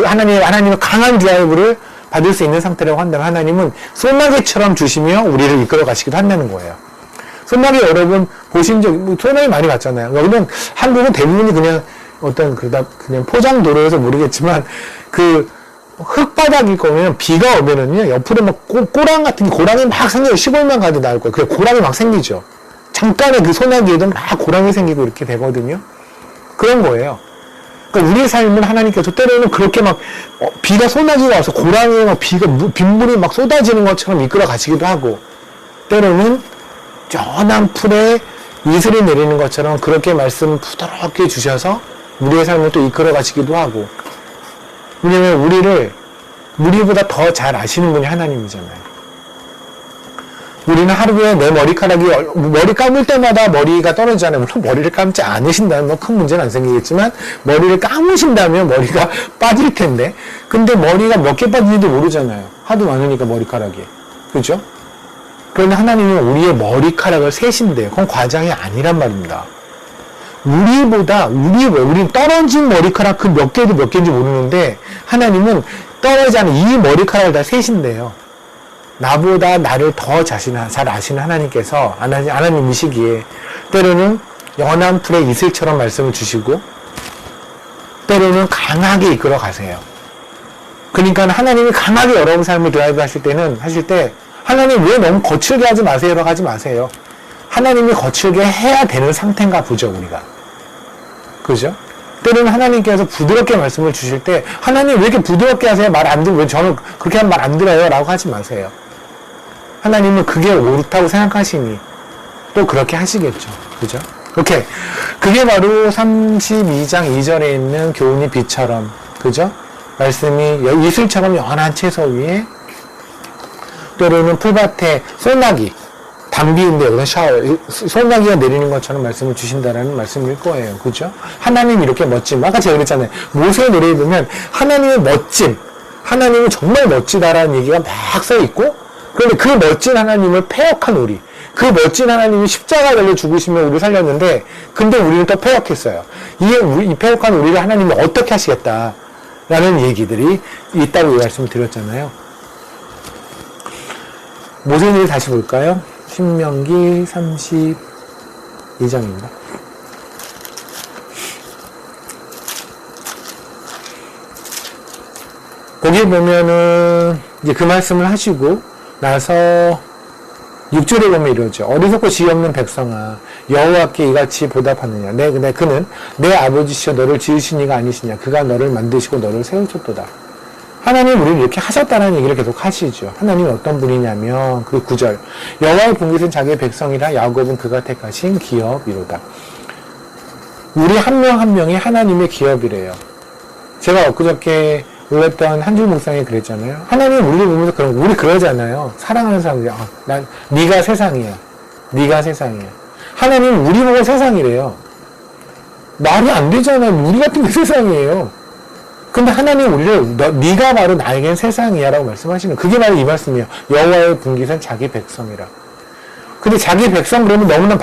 하나님의 강한 드라이브를 받을 수 있는 상태라고 한다면 하나님은 소나기처럼 주시며 우리를 이끌어 가시기도 한다는 거예요. 소나기 여러분 보신 소나기 많이 봤잖아요. 여기는 한국은 대부분이 그냥 그냥 포장도로여서 모르겠지만 그 흙바닥일 거면 비가 오면은요, 옆으로 막 고랑 같은 게 고랑이 막 생겨요. 시골만 가도 나올 거예요. 그 고랑이 막 생기죠. 잠깐의 그 소나기에도 막 고랑이 생기고 이렇게 되거든요. 그런 거예요. 그러니까 우리의 삶은 하나님께서 때로는 그렇게 막 비가 소나기가 와서 고랑에 막 빗물이 막 쏟아지는 것처럼 이끌어 가시기도 하고, 때로는 연한 풀에 이슬이 내리는 것처럼 그렇게 말씀 부드럽게 주셔서 우리의 삶을 또 이끌어 가시기도 하고, 왜냐면 우리보다 더 잘 아시는 분이 하나님이잖아요. 우리는 하루에 내 머리 감을 때마다 머리가 떨어지잖아요. 물론 머리를 감지 않으신다면 큰 문제는 안 생기겠지만, 머리를 감으신다면 머리가 빠질 텐데, 근데 머리가 몇 개 빠지는지 모르잖아요. 하도 많으니까 머리카락이. 그죠? 그런데 하나님은 우리의 머리카락을 세신대요. 그건 과장이 아니란 말입니다. 우리는 떨어진 머리카락 그 몇 개인지 모르는데, 하나님은 떨어지지 않은 이 머리카락을 다 세신대요. 나보다 나를 더 잘 아시는 하나님께서, 하나님이시기에 때로는 연한 풀의 이슬처럼 말씀을 주시고, 때로는 강하게 이끌어 가세요. 그러니까 하나님이 강하게 여러분 삶을 드라이브 하실 때 하나님 왜 너무 거칠게 하지 마세요라고 하지 마세요. 하나님이 거칠게 해야 되는 상태인가 보죠, 우리가. 그죠? 때로는 하나님께서 부드럽게 말씀을 주실 때, 하나님 왜 이렇게 부드럽게 하세요? 왜 저는 그렇게 하면 말 안 들어요? 라고 하지 마세요. 하나님은 그게 옳다고 생각하시니 또 그렇게 하시겠죠. 그죠? 오케이. 그게 바로 32장 2절에 있는 교훈이 비처럼, 그죠? 말씀이 이슬처럼 연한 채소 위에, 때로는 풀밭에 소나기, 담비인데 여기서 소나기가 내리는 것처럼 말씀을 주신다라는 말씀일 거예요. 그죠? 하나님이 이렇게 멋짐. 아까 제가 그랬잖아요. 모세의 노래에 보면 하나님의 멋짐, 하나님은 정말 멋지다라는 얘기가 막 써 있고, 그런데 그 멋진 하나님을 패역한 우리, 그 멋진 하나님이 십자가 달려 죽으시며 우리를 살렸는데, 근데 우리는 또 패역했어요. 이 패역한 우리를 하나님이 어떻게 하시겠다라는 얘기들이 있다고 이 말씀을 드렸잖아요. 모세의 일 다시 볼까요? 신명기 32장입니다. 거기 보면은 이제 그 말씀을 하시고 나서 6절에 보면 이러죠. 어리석고 지혜 없는 백성아, 여호와께 이같이 보답하느냐. 그는 내 아버지시여 너를 지으신 이가 아니시냐. 그가 너를 만드시고 너를 세우셨도다. 하나님 우리를 이렇게 하셨다는 얘기를 계속 하시죠. 하나님이 어떤 분이냐면 그 9절, 여호와의 본깃은 자기의 백성이라 야곱은 그가 택하신 기업이로다. 우리 한 명 한 명이 하나님의 기업이래요. 제가 엊그저께 올렸던 한 줄 묵상에 그랬잖아요. 하나님 우리를 보면서 우리 그러잖아요. 사랑하는 사람들이, 네가 세상이야. 네가 세상이야. 하나님 우리 보고 세상이래요. 말이 안 되잖아요. 우리 같은 게 세상이에요. 근데 하나님 우리를 네가 바로 나에겐 세상이야 라고 말씀하시는, 그게 바로 이 말씀이에요. 여호와의 분깃은 자기 백성이라. 근데 자기 백성 그러면 너무나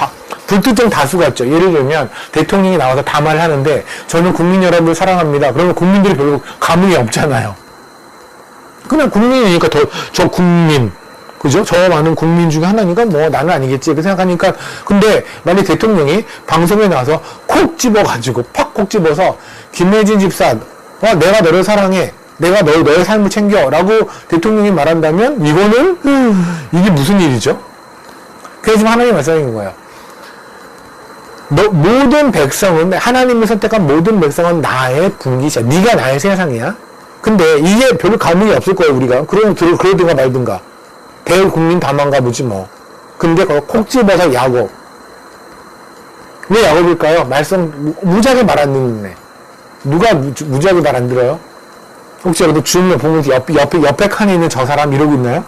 불특정 다수 같죠. 예를 들면 대통령이 나와서 담화를 하는데 저는 국민 여러분을 사랑합니다. 그러면 국민들이 별로 감흥이 없잖아요. 그냥 국민이니까 저 국민, 그죠? 저 많은 국민 중에 하나니까 뭐 나는 아니겠지 이렇게 생각하니까. 근데 만약 대통령이 방송에 나와서 콕 집어서 김혜진 집사, 내가 너를 사랑해, 내가 너의 삶을 챙겨 라고 대통령이 말한다면 이거는 이게 무슨 일이죠? 그래서 지금 하나님 말씀하신 거예요. 모든 백성은, 하나님을 선택한 모든 백성은 나의 분기시야. 네가 나의 세상이야. 근데 이게 별로 감흥이 없을 거예요, 우리가. 그러든가 말든가. 대국민 다 망가보지 뭐. 근데 그거 콕 집어서 야곱. 왜 야곱일까요? 무지하게 말 안 듣네. 누가 무지하게 말 안 들어요? 혹시 여러분 주문 보면서 옆에 칸에 있는 저 사람 이러고 있나요?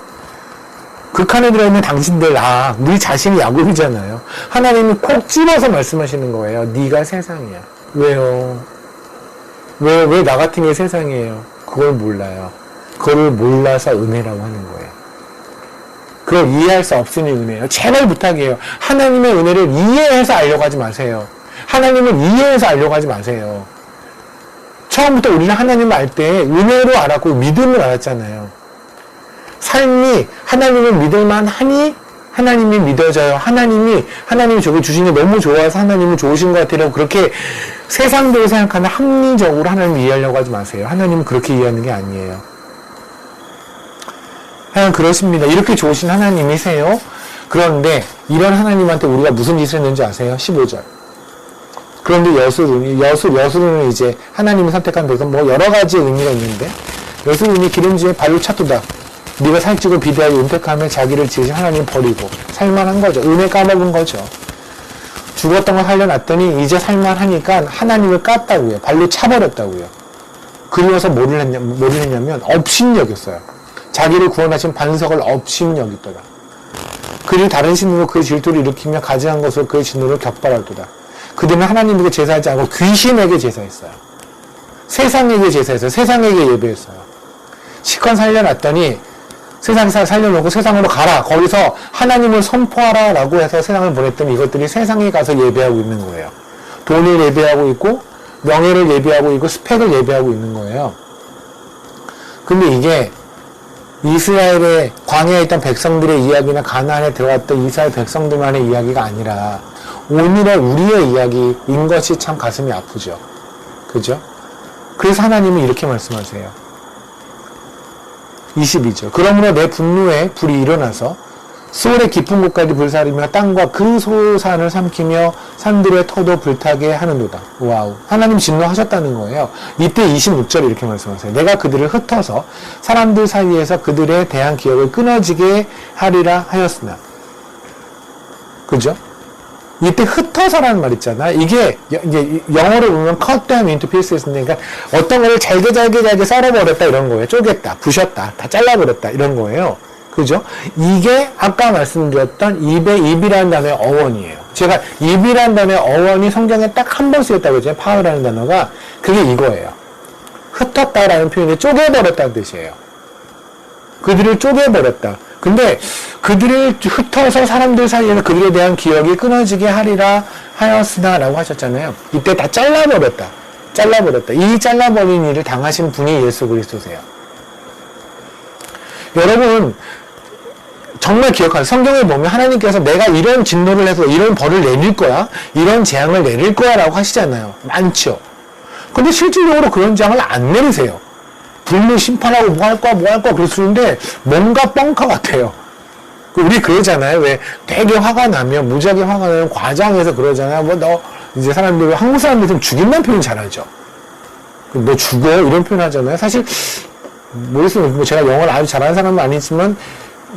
그 칸에 들어있는 당신들, 우리 자신이 야곱이잖아요. 하나님이 콕 집어서 말씀하시는 거예요. 네가 세상이야. 왜요? 왜 나 같은 게 세상이에요? 그걸 몰라요. 그걸 몰라서 은혜라고 하는 거예요. 그걸 이해할 수 없으니 은혜예요. 제발 부탁이에요. 하나님의 은혜를 이해해서 알려고 하지 마세요. 하나님을 이해해서 알려고 하지 마세요. 처음부터 우리는 하나님을 알 때 은혜로 알았고 믿음을 알았잖아요. 삶이 하나님을 믿을만 하니 하나님이 믿어져요. 하나님이 저거 주신 게 너무 좋아서 하나님은 좋으신 것 같아요. 그렇게 세상대로 생각하는 합리적으로 하나님을 이해하려고 하지 마세요. 하나님은 그렇게 이해하는 게 아니에요. 하나님 그러십니다. 이렇게 좋으신 하나님이세요. 그런데 이런 하나님한테 우리가 무슨 짓을 했는지 아세요? 15절. 그런데 여수르는 이제 하나님이 선택한 백성, 여러 가지 의미가 있는데, 여수르니 기름짐에 발로 찼도다. 네가 살찌고 비대하게 은택하며 자기를 지으신 하나님 버리고 살만한 거죠. 은혜 까먹은 거죠. 죽었던 걸 살려놨더니 이제 살만하니까 하나님을 깠다고요. 발로 차버렸다고요. 그리워서 뭐를 했냐면 업신여겼어요. 자기를 구원하신 반석을 업신여겼더라. 그리고 다른 신으로 그의 질투를 일으키며 가증한 것으로 그의 진노를 격발할도다. 그들은 하나님에게 제사하지 않고 귀신에게 제사했어요. 세상에게 제사했어요. 세상에게 예배했어요. 시컨 살려놨더니 세상 살려놓고 세상으로 가라. 거기서 하나님을 선포하라 라고 해서 세상을 보냈더니 이것들이 세상에 가서 예배하고 있는 거예요. 돈을 예배하고 있고 명예를 예배하고 있고 스펙을 예배하고 있는 거예요. 근데 이게 이스라엘의 광야에 있던 백성들의 이야기나 가나안에 들어갔던 이스라엘 백성들만의 이야기가 아니라 오늘의 우리의 이야기인 것이 참 가슴이 아프죠. 그죠? 그래서 하나님은 이렇게 말씀하세요. 22절. 그러므로 내 분노에 불이 일어나서 수월의 깊은 곳까지 불사르며 땅과 그 소산을 삼키며 산들의 터도 불타게 하는도다. 와우. 하나님 진노하셨다는 거예요. 이때 26절에 이렇게 말씀하세요. 내가 그들을 흩어서 사람들 사이에서 그들에 대한 기억을 끊어지게 하리라 하였으나. 그죠? 이때 흩어서라는 말 있잖아. 이게 이제 영어로 보면 cut them into pieces인데, 그러니까 어떤 거를 잘게 썰어버렸다 이런 거예요. 쪼갰다, 부셨다, 다 잘라버렸다 이런 거예요. 그죠? 이게 아까 말씀드렸던 입이라는 단어의 어원이에요. 제가 입이라는 단어의 어원이 성경에 딱 한 번 쓰였다고 했잖아요. 파워라는 단어가. 그게 이거예요. 흩었다라는 표현이 쪼개버렸다는 뜻이에요. 그들을 쪼개버렸다. 근데 그들을 흩어서 사람들 사이에서 그들에 대한 기억이 끊어지게 하리라 하였으나 라고 하셨잖아요. 이때 다 잘라버렸다. 이 잘라버린 일을 당하신 분이 예수 그리스도세요. 여러분 정말 기억하세요. 성경에 보면 하나님께서 내가 이런 진노를 해서 이런 벌을 내릴 거야, 이런 재앙을 내릴 거야 라고 하시잖아요. 많죠. 근데 실질적으로 그런 재앙을 안 내리세요. 불로 심판하고 뭐 할 거야 그러시는데 뭔가 뻥카 같아요. 우리 그러잖아요. 왜 되게 화가 나면, 무지하게 화가 나면 과장해서 그러잖아요. 이제 사람들, 한국 사람들은 죽인다는 표현 잘하죠. 너 죽어? 이런 표현 하잖아요. 사실 모르겠어요. 제가 영어를 아주 잘하는 사람은 아니지만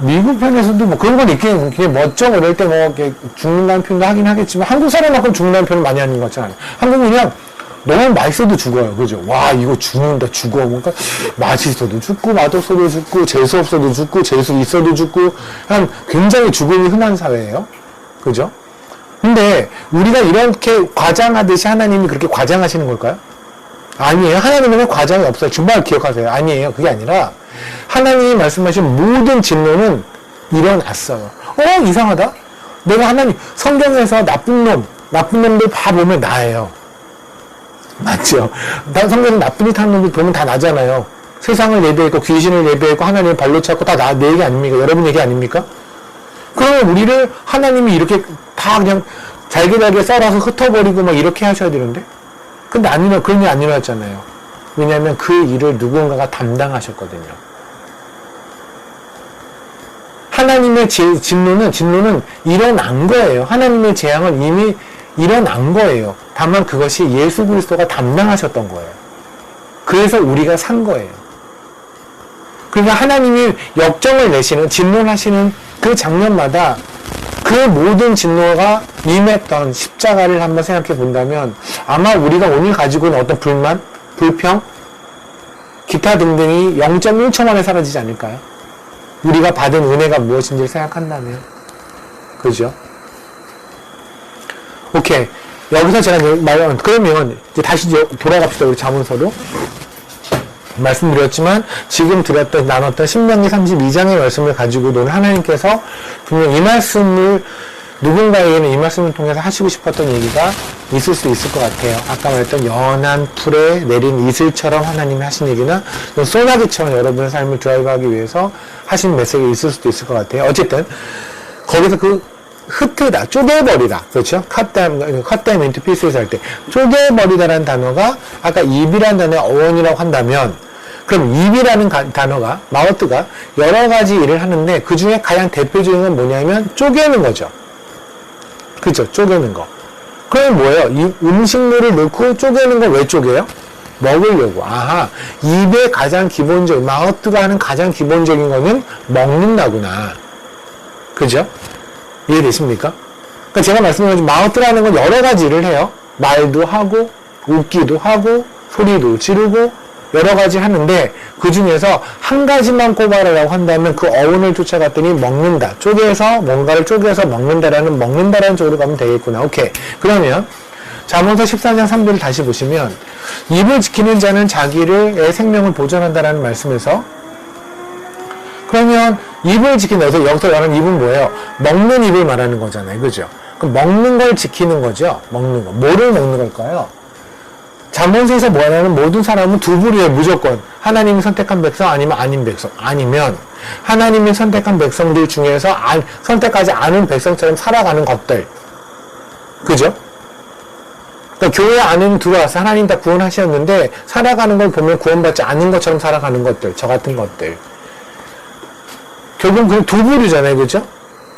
미국 편에서도 그런 건 있긴, 그냥 멋져. 그럴 때 이렇게 죽는다는 표현도 하긴 하겠지만 한국 사람만큼 죽는다는 표현을 많이 하는 것 같지 않아요. 한국은 그냥 너무 맛있어도 죽어요. 그죠? 와, 이거 죽는다, 죽어. 그러니까 맛있어도 죽고, 맛없어도 죽고, 재수 없어도 죽고, 재수 있어도 죽고, 그냥 굉장히 죽음이 흔한 사회예요. 그죠? 근데 우리가 이렇게 과장하듯이 하나님이 그렇게 과장하시는 걸까요? 아니에요. 하나님은 과장이 없어요. 정말 기억하세요. 아니에요. 그게 아니라 하나님이 말씀하신 모든 진노는 일어났어요. 이상하다? 내가 하나님, 성경에서 나쁜 놈들 다 보면 나예요. 맞죠? 성경에 나쁜 짓 하는 놈들 보면 다 나잖아요. 세상을 예배했고, 귀신을 예배했고, 하나님을 발로 찼고, 다 내 얘기 아닙니까? 여러분 얘기 아닙니까? 그러면 우리를 하나님이 이렇게 다 그냥 잘게 썰어서 흩어버리고 막 이렇게 하셔야 되는데? 근데 그런 일 안 일어났잖아요. 왜냐하면 그 일을 누군가가 담당하셨거든요. 하나님의 진노는 일어난 거예요. 하나님의 재앙은 이미 일어난 거예요. 다만 그것이 예수 그리스도가 담당하셨던 거예요. 그래서 우리가 산 거예요. 그러니까 하나님이 역정을 내시는, 진노하시는 그 장면마다 그 모든 진노가 임했던 십자가를 한번 생각해 본다면 아마 우리가 오늘 가지고 있는 어떤 불만, 불평, 기타 등등이 0.1초 만에 사라지지 않을까요? 우리가 받은 은혜가 무엇인지를 생각한다면. 그죠? 오케이. 여기서 제가 그러면 이제 다시 돌아갑시다. 우리 자문서로. 말씀드렸지만 지금 나눴던 신명기 32장의 말씀을 가지고도 하나님께서 분명 이 말씀을 누군가에게는 이 말씀을 통해서 하시고 싶었던 얘기가 있을 수 있을 것 같아요. 아까 말했던 연한 풀에 내린 이슬처럼 하나님이 하신 얘기나 소나기처럼 여러분의 삶을 드라이브하기 위해서 하신 메시지가 있을 수도 있을 것 같아요. 어쨌든 거기서 흩트다, 쪼개버리다. 그렇죠? cut them into pieces 할 때 쪼개버리다라는 단어가 아까 입이라는 단어의 어원이라고 한다면 그럼 입이라는 단어가 마우트가 여러 가지 일을 하는데 그 중에 가장 대표적인 건 뭐냐면 쪼개는 거죠. 그죠? 쪼개는 거. 그럼 뭐예요? 이 음식물을 넣고 쪼개는 걸 왜 쪼개요? 먹으려고. 아하, 입의 가장 기본적인 마우트가 하는 가장 기본적인 거는 먹는다구나. 그죠? 이해되십니까? 그러니까 제가 말씀드린 마우트라는 건 여러 가지 일을 해요. 말도 하고, 웃기도 하고, 소리도 지르고, 여러 가지 하는데, 그 중에서 한 가지만 꼽아라라고 한다면 그 어원을 쫓아갔더니 먹는다. 뭔가를 쪼개서 먹는다라는 쪽으로 가면 되겠구나. 오케이. 그러면, 잠언서 14장 3절을 다시 보시면, 입을 지키는 자는 자기의 생명을 보존한다라는 말씀에서, 그러면 입을 지킨다. 그래서 여기서 말하는 입은 뭐예요? 먹는 입을 말하는 거잖아요. 그죠? 그럼 먹는 걸 지키는 거죠? 먹는 거. 뭐를 먹는 걸까요? 잠언서에서 뭐냐면 모든 사람은 두 부류에 무조건 하나님이 선택한 백성 아니면 아닌 백성 아니면 하나님이 선택한 백성들 중에서 선택하지 않은 백성처럼 살아가는 것들. 그죠? 그러니까 교회 안에는 들어와서 하나님 다 구원하셨는데 살아가는 걸 보면 구원받지 않은 것처럼 살아가는 것들. 저 같은 것들. 결국은 그 두 부류잖아요. 그죠?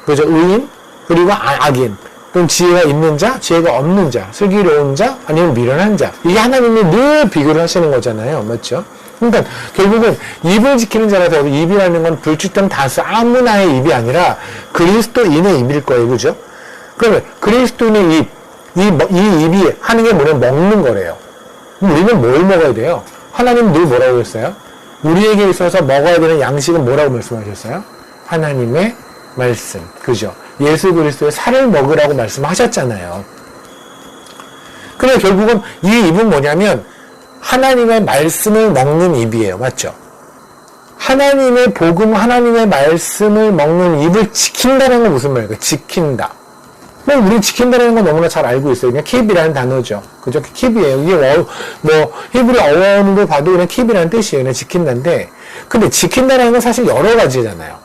그죠? 의인, 그리고 악인. 그럼 지혜가 있는 자, 지혜가 없는 자, 슬기로운 자, 아니면 미련한 자. 이게 하나님이 늘 비교를 하시는 거잖아요. 맞죠? 그러니까 결국은 입을 지키는 자라서 입이라는 건 불특정 다수 아무나의 입이 아니라 그리스도인의 입일 거예요. 그죠? 그러면 그리스도인의 입, 이 입이 하는 게 뭐냐면 먹는 거래요. 그럼 우리는 뭘 먹어야 돼요? 하나님은 늘 뭐라고 했어요? 우리에게 있어서 먹어야 되는 양식은 뭐라고 말씀하셨어요? 하나님의 말씀. 그죠? 예수 그리스도의 살을 먹으라고 말씀하셨잖아요. 그래 결국은 이 입은 뭐냐면 하나님의 말씀을 먹는 입이에요. 맞죠? 하나님의 복음, 하나님의 말씀을 먹는 입을 지킨다는 건 무슨 말일까요? 지킨다. 우리 지킨다는 건 너무나 잘 알고 있어요. 그냥 킵이라는 단어죠. 그죠? 킵이에요. 이게 히브리 어원으로 봐도 그냥 킵이라는 뜻이에요. 그냥 지킨다인데, 근데 지킨다라는 건 사실 여러 가지잖아요.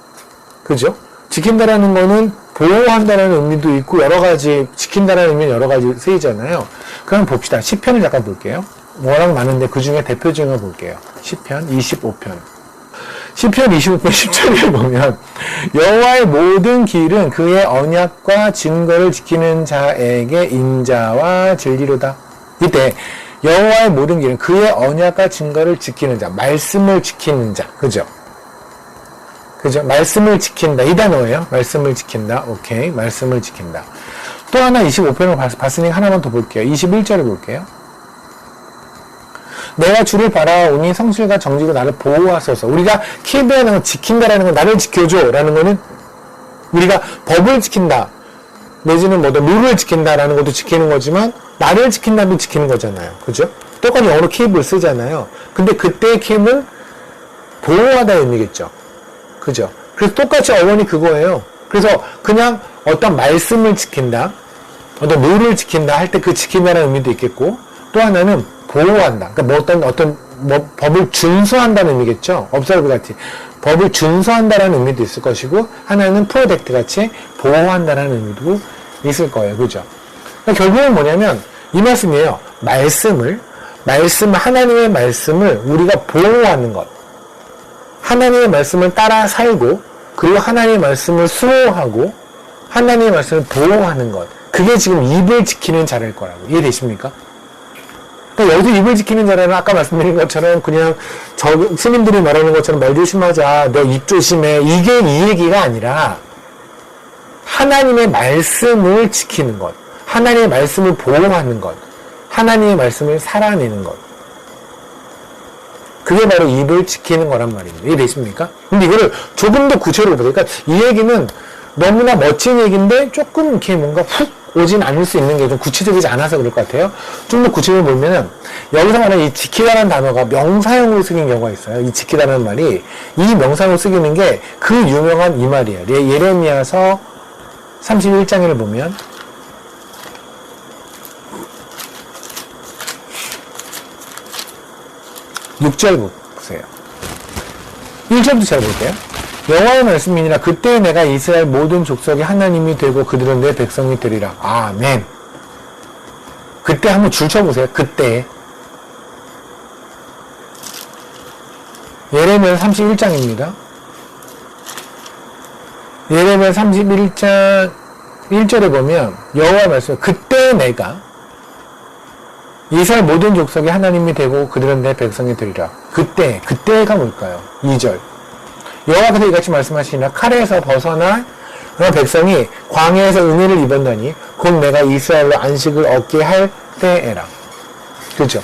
그죠? 지킨다라는 거는 보호한다라는 의미도 있고, 여러 가지, 지킨다라는 의미는 여러 가지 쓰이잖아요. 그럼 봅시다. 시편을 잠깐 볼게요. 워낙 많은데 그 중에 대표적인 걸 볼게요. 시편 25편. 시편 25편 10절을 보면 여호와의 모든 길은 그의 언약과 증거를 지키는 자에게 인자와 진리로다. 이때 여호와의 모든 길은 그의 언약과 증거를 지키는 자, 말씀을 지키는 자. 그죠? 그죠? 말씀을 지킨다. 이 단어예요. 말씀을 지킨다. 오케이. 말씀을 지킨다. 또 하나 25편을 봤으니 하나만 더 볼게요. 21절을 볼게요. 내가 주를 바라오니 성실과 정직으로 나를 보호하소서. 우리가 킵이라는 건 지킨다라는 건 나를 지켜줘 라는 거는 우리가 법을 지킨다 내지는 룰을 지킨다라는 것도 지키는 거지만 나를 지킨다도 지키는 거잖아요. 그죠? 똑같이 영어로 킵을 쓰잖아요. 근데 그때의 킵은 보호하다의 의미겠죠. 그죠? 그래서 똑같이 어원이 그거예요. 그래서 그냥 어떤 말씀을 지킨다, 어떤 룰을 지킨다 할 때 그 지킨다라는 의미도 있겠고 또 하나는 보호한다. 그러니까 어떤 법을 준수한다는 의미겠죠. observe 같이. 법을 준수한다라는 의미도 있을 것이고, 하나는 protect 같이 보호한다라는 의미도 있을 거예요. 그죠? 그러니까 결국은 뭐냐면, 이 말씀이에요. 하나님의 말씀을 우리가 보호하는 것. 하나님의 말씀을 따라 살고, 그리고 하나님의 말씀을 수호하고, 하나님의 말씀을 보호하는 것. 그게 지금 입을 지키는 자라일 거라고. 이해되십니까? 그러니까 여기서 입을 지키는 자라는 아까 말씀드린 것처럼 그냥 스님들이 말하는 것처럼 말 조심하자, 너 입 조심해. 이게 이 얘기가 아니라 하나님의 말씀을 지키는 것. 하나님의 말씀을 보호하는 것. 하나님의 말씀을 살아내는 것. 그게 바로 입을 지키는 거란 말입니다. 이해되십니까? 근데 이거를 조금 더 구체적으로 보세요. 그러니까 이 얘기는 너무나 멋진 얘기인데 조금 이렇게 뭔가 훅 오진 않을 수 있는 게 좀 구체적이지 않아서 그럴 것 같아요. 좀 더 구체적으로 보면은 여기서 말하는 이 지키다라는 단어가 명사형으로 쓰인 경우가 있어요. 이 지키다라는 말이 이 명사형으로 쓰이는 게 그 유명한 이 말이에요. 예레미야서 31장을 보면 6절 보세요. 1절부터 잘 볼게요. 여호와의 말씀이니라. 그때 내가 이스라엘 모든 족속의 하나님이 되고 그들은 내 백성이 되리라. 아멘. 그때 한번 줄 쳐보세요. 그때. 예레미야 31장입니다. 예레미야 31장 1절에 보면 여호와의 말씀, 그때 내가 이스라엘 모든 족속이 하나님이 되고 그들은 내 백성이 되리라. 그때가 뭘까요? 2절. 여호와께서 이같이 말씀하시니라. 칼에서 벗어나 백성이 광야에서 은혜를 입었나니 곧 내가 이스라엘로 안식을 얻게 할 때에라. 그렇죠?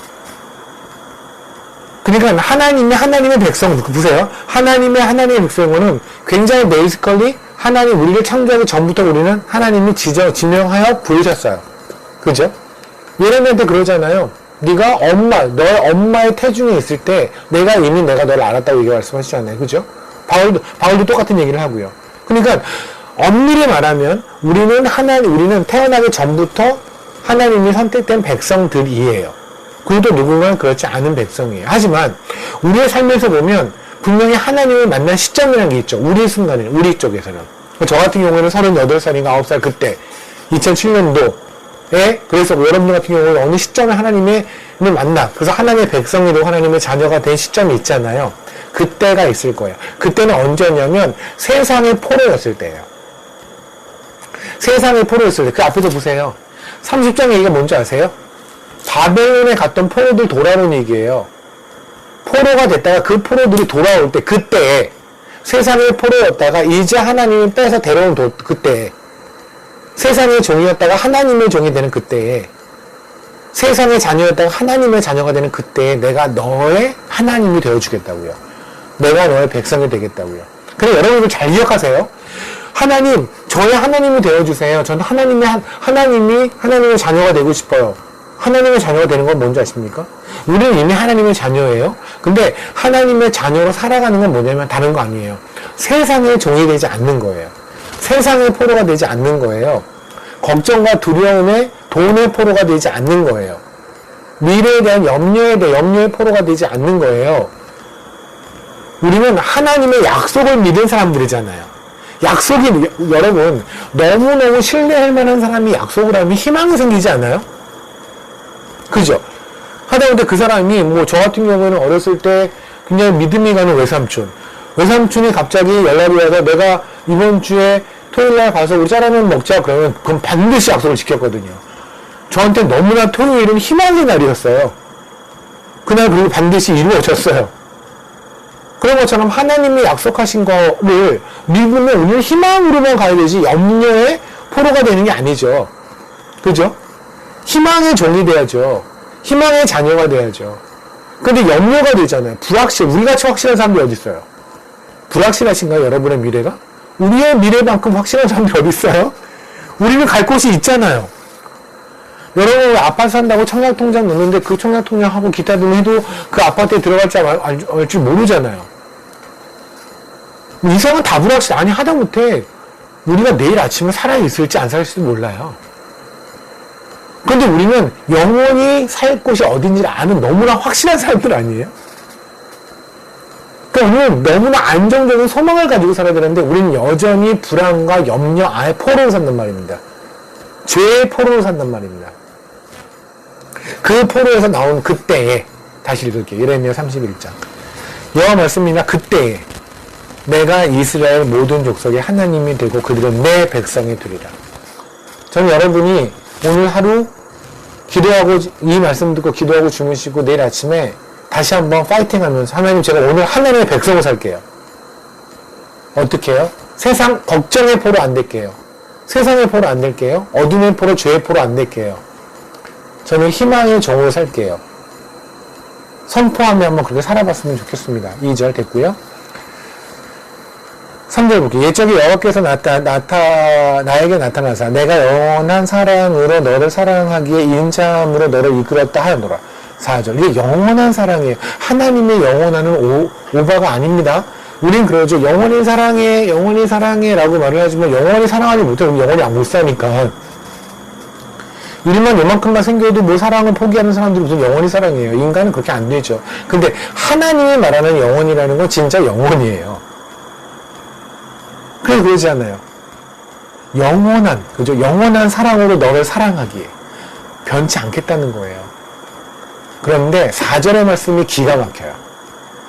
그러니까 하나님의 백성 보세요. 하나님의 백성은 굉장히 베이시컬리 하나님 우리를 창조하기 전부터 우리는 하나님이 지명하여 부르셨어요. 그죠? 예레미야한테 그러잖아요. 네가 너의 엄마의 태중에 있을 때 내가 너를 알았다고 이게 말씀하시잖아요. 그죠? 바울도 똑같은 얘기를 하고요. 그러니까 엄밀히 말하면 우리는 태어나기 전부터 하나님이 선택된 백성들이에요. 그래도 누군가는 그렇지 않은 백성이에요. 하지만 우리의 삶에서 보면 분명히 하나님을 만난 시점이라는 게 있죠. 우리 쪽에서는. 저 같은 경우에는 38살인가 9살 그때 2007년도에 그래서 여러분들 같은 경우는 어느 시점에 하나님을 만나 그래서 하나님의 백성이 되고 하나님의 자녀가 된 시점이 있잖아요. 그때가 있을 거예요. 그때는 언제냐면 세상의 포로였을 때예요. 세상의 포로였을 때. 그 앞에서 보세요. 30장 얘기가 뭔지 아세요? 바벨론에 갔던 포로들 돌아오는 얘기예요. 포로가 됐다가 그 포로들이 돌아올 때 그때 세상의 포로였다가 이제 하나님이 빼서 데려온 그때 세상의 종이었다가 하나님의 종이 되는 그때에 세상의 자녀였다가 하나님의 자녀가 되는 그때에 내가 너의 하나님이 되어주겠다고요. 내가 너의 백성이 되겠다고요. 그래 여러분들 잘 기억하세요. 하나님, 저의 하나님이 되어주세요. 저는 하나님의 자녀가 되고 싶어요. 하나님의 자녀가 되는 건 뭔지 아십니까? 우리는 이미 하나님의 자녀예요. 근데 하나님의 자녀로 살아가는 건 뭐냐면 다른 거 아니에요. 세상의 종이 되지 않는 거예요. 세상의 포로가 되지 않는 거예요. 걱정과 두려움에 돈의 포로가 되지 않는 거예요. 미래에 대한 염려의 포로가 되지 않는 거예요. 우리는 하나님의 약속을 믿은 사람들이잖아요. 여러분, 너무너무 신뢰할 만한 사람이 약속을 하면 희망이 생기지 않아요? 그죠? 하다못해 그 사람이, 저 같은 경우에는 어렸을 때 굉장히 믿음이 가는 외삼촌이 갑자기 연락이 와서 내가 이번 주에 토요일날 가서 우리 짜장면 먹자 그러면 그럼 반드시 약속을 지켰거든요. 저한테 너무나 토요일은 희망의 날이었어요. 그날 그리고 반드시 이루어졌어요. 그런 것처럼 하나님이 약속하신 거를 믿으면 우리는 희망으로만 가야 되지 염려의 포로가 되는 게 아니죠. 그죠? 희망의 종이 돼야죠. 희망의 자녀가 돼야죠. 근데 염려가 되잖아요. 우리같이 확실한 사람들이 어디 있어요? 불확실하신가요? 여러분의 미래가? 우리의 미래만큼 확실한 사람들이 어디 있어요? 우리는 갈 곳이 있잖아요. 여러분 아파트 산다고 청약통장 넣는데 그 청약통장하고 기타 등 해도 그 아파트에 들어갈지 알지 모르잖아요. 이상은 다 불확실해. 아니 하다못해 우리가 내일 아침에 살아있을지 안 살아있을지 몰라요. 그런데 우리는 영원히 살 곳이 어딘지를 아는 너무나 확실한 사람들 아니에요? 그러니까 우리는 너무나 안정적인 소망을 가지고 살아야 되는데 우리는 여전히 불안과 염려 아예 포로로 산단 말입니다. 죄의 포로로 산단 말입니다. 그 포로에서 나온 그때에 다시 읽을게요. 예레미야 31장. 여호와 말씀이나 그때에 내가 이스라엘 모든 족속의 하나님이 되고 그들은 내 백성이 되리라. 저는 여러분이 오늘 하루 기도하고 이 말씀 듣고 기도하고 주무시고 내일 아침에 다시 한번 파이팅하면서 하나님 제가 오늘 하나님의 백성으로 살게요. 어떻게 해요? 세상 걱정의 포로 안 될게요. 세상의 포로 안 될게요. 어둠의 포로 죄의 포로 안 될게요. 저는 희망의 종으로 살게요. 선포하며 한번 그렇게 살아봤으면 좋겠습니다. 2절 됐고요. 3절 볼게요. 옛적에 여호와께서 나에게 나타나사 내가 영원한 사랑으로 너를 사랑하기에 인자함으로 너를 이끌었다 하였노라. 4절. 이게 영원한 사랑이에요. 하나님의 영원한은 오바가 아닙니다. 우린 그러죠. 영원히 사랑해 라고 말을 하지만 영원히 사랑하지 못하면 영원히 못 사니까. 일만 요만큼만 생겨도 뭐 사랑을 포기하는 사람들이 무슨 영원히 사랑해요. 인간은 그렇게 안 되죠. 근데 하나님이 말하는 영원이라는 건 진짜 영원이에요. 그래서 그러지 않아요. 영원한, 그죠? 영원한 사랑으로 너를 사랑하기에 변치 않겠다는 거예요. 그런데 4절의 말씀이 기가 막혀요.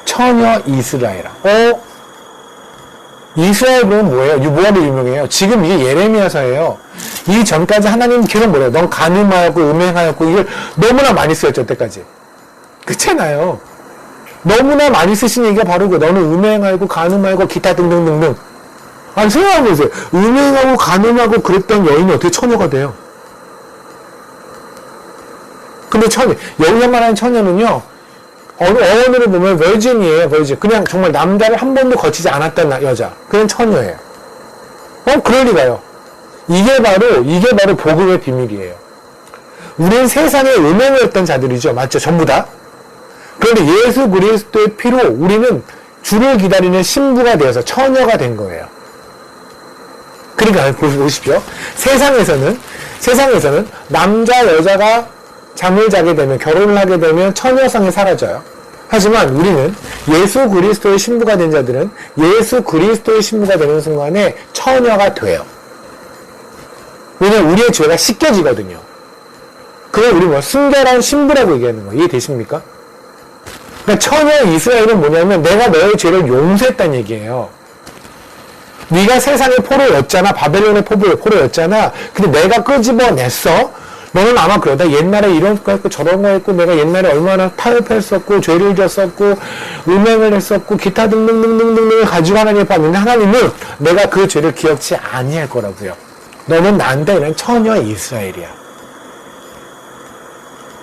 처녀 이스라엘아. 이스라엘 그러면 뭐예요? 뭐하러 유명해요? 지금 이게 예레미야서예요. 이 전까지 하나님 계속 뭐래요? 넌 간음하였고 음행하였고 이걸 너무나 많이 쓰였죠, 여태까지. 그렇잖아요. 너무나 많이 쓰신 얘기가 바로 그 너는 음행하고 간음하고 기타 등등등등. 아니 생각해보세요. 음행하고 간음하고 그랬던 여인이 어떻게 처녀가 돼요? 근데 여기서 말하는 처녀는요, 어원으로 보면 버진이에요, 버진. 그냥 정말 남자를 한 번도 거치지 않았던 여자. 그냥 처녀예요. 그럴 리가요. 이게 바로 복음의 비밀이에요. 우린 세상에 음행을 했던 자들이죠. 맞죠? 전부 다. 그런데 예수 그리스도의 피로 우리는 주를 기다리는 신부가 되어서 처녀가 된 거예요. 그러니까 보십시오. 세상에서는 남자 여자가 잠을 자게 되면, 결혼을 하게 되면 처녀상이 사라져요. 하지만 우리는 예수 그리스도의 신부가 된 자들은 예수 그리스도의 신부가 되는 순간에 처녀가 돼요. 왜냐면 우리의 죄가 씻겨지거든요. 그걸 우리 순결한 신부라고 얘기하는 거예요. 이해되십니까? 그러니까 처녀 이스라엘은 뭐냐면 내가 너의 죄를 용서했다는 얘기예요. 네가 세상의 포로였잖아. 바벨론의 포로였잖아. 근데 내가 끄집어냈어. 너는 아마 그러다 옛날에 이런 거 했고 저런 거 했고 내가 옛날에 얼마나 타협했었고 죄를 졌었고 음행을 했었고 기타 등등등등등을 가지고 하나님을 봤는데 하나님은 내가 그 죄를 기억치 아니할 거라고요. 너는 나한테 이런 처녀 이스라엘이야.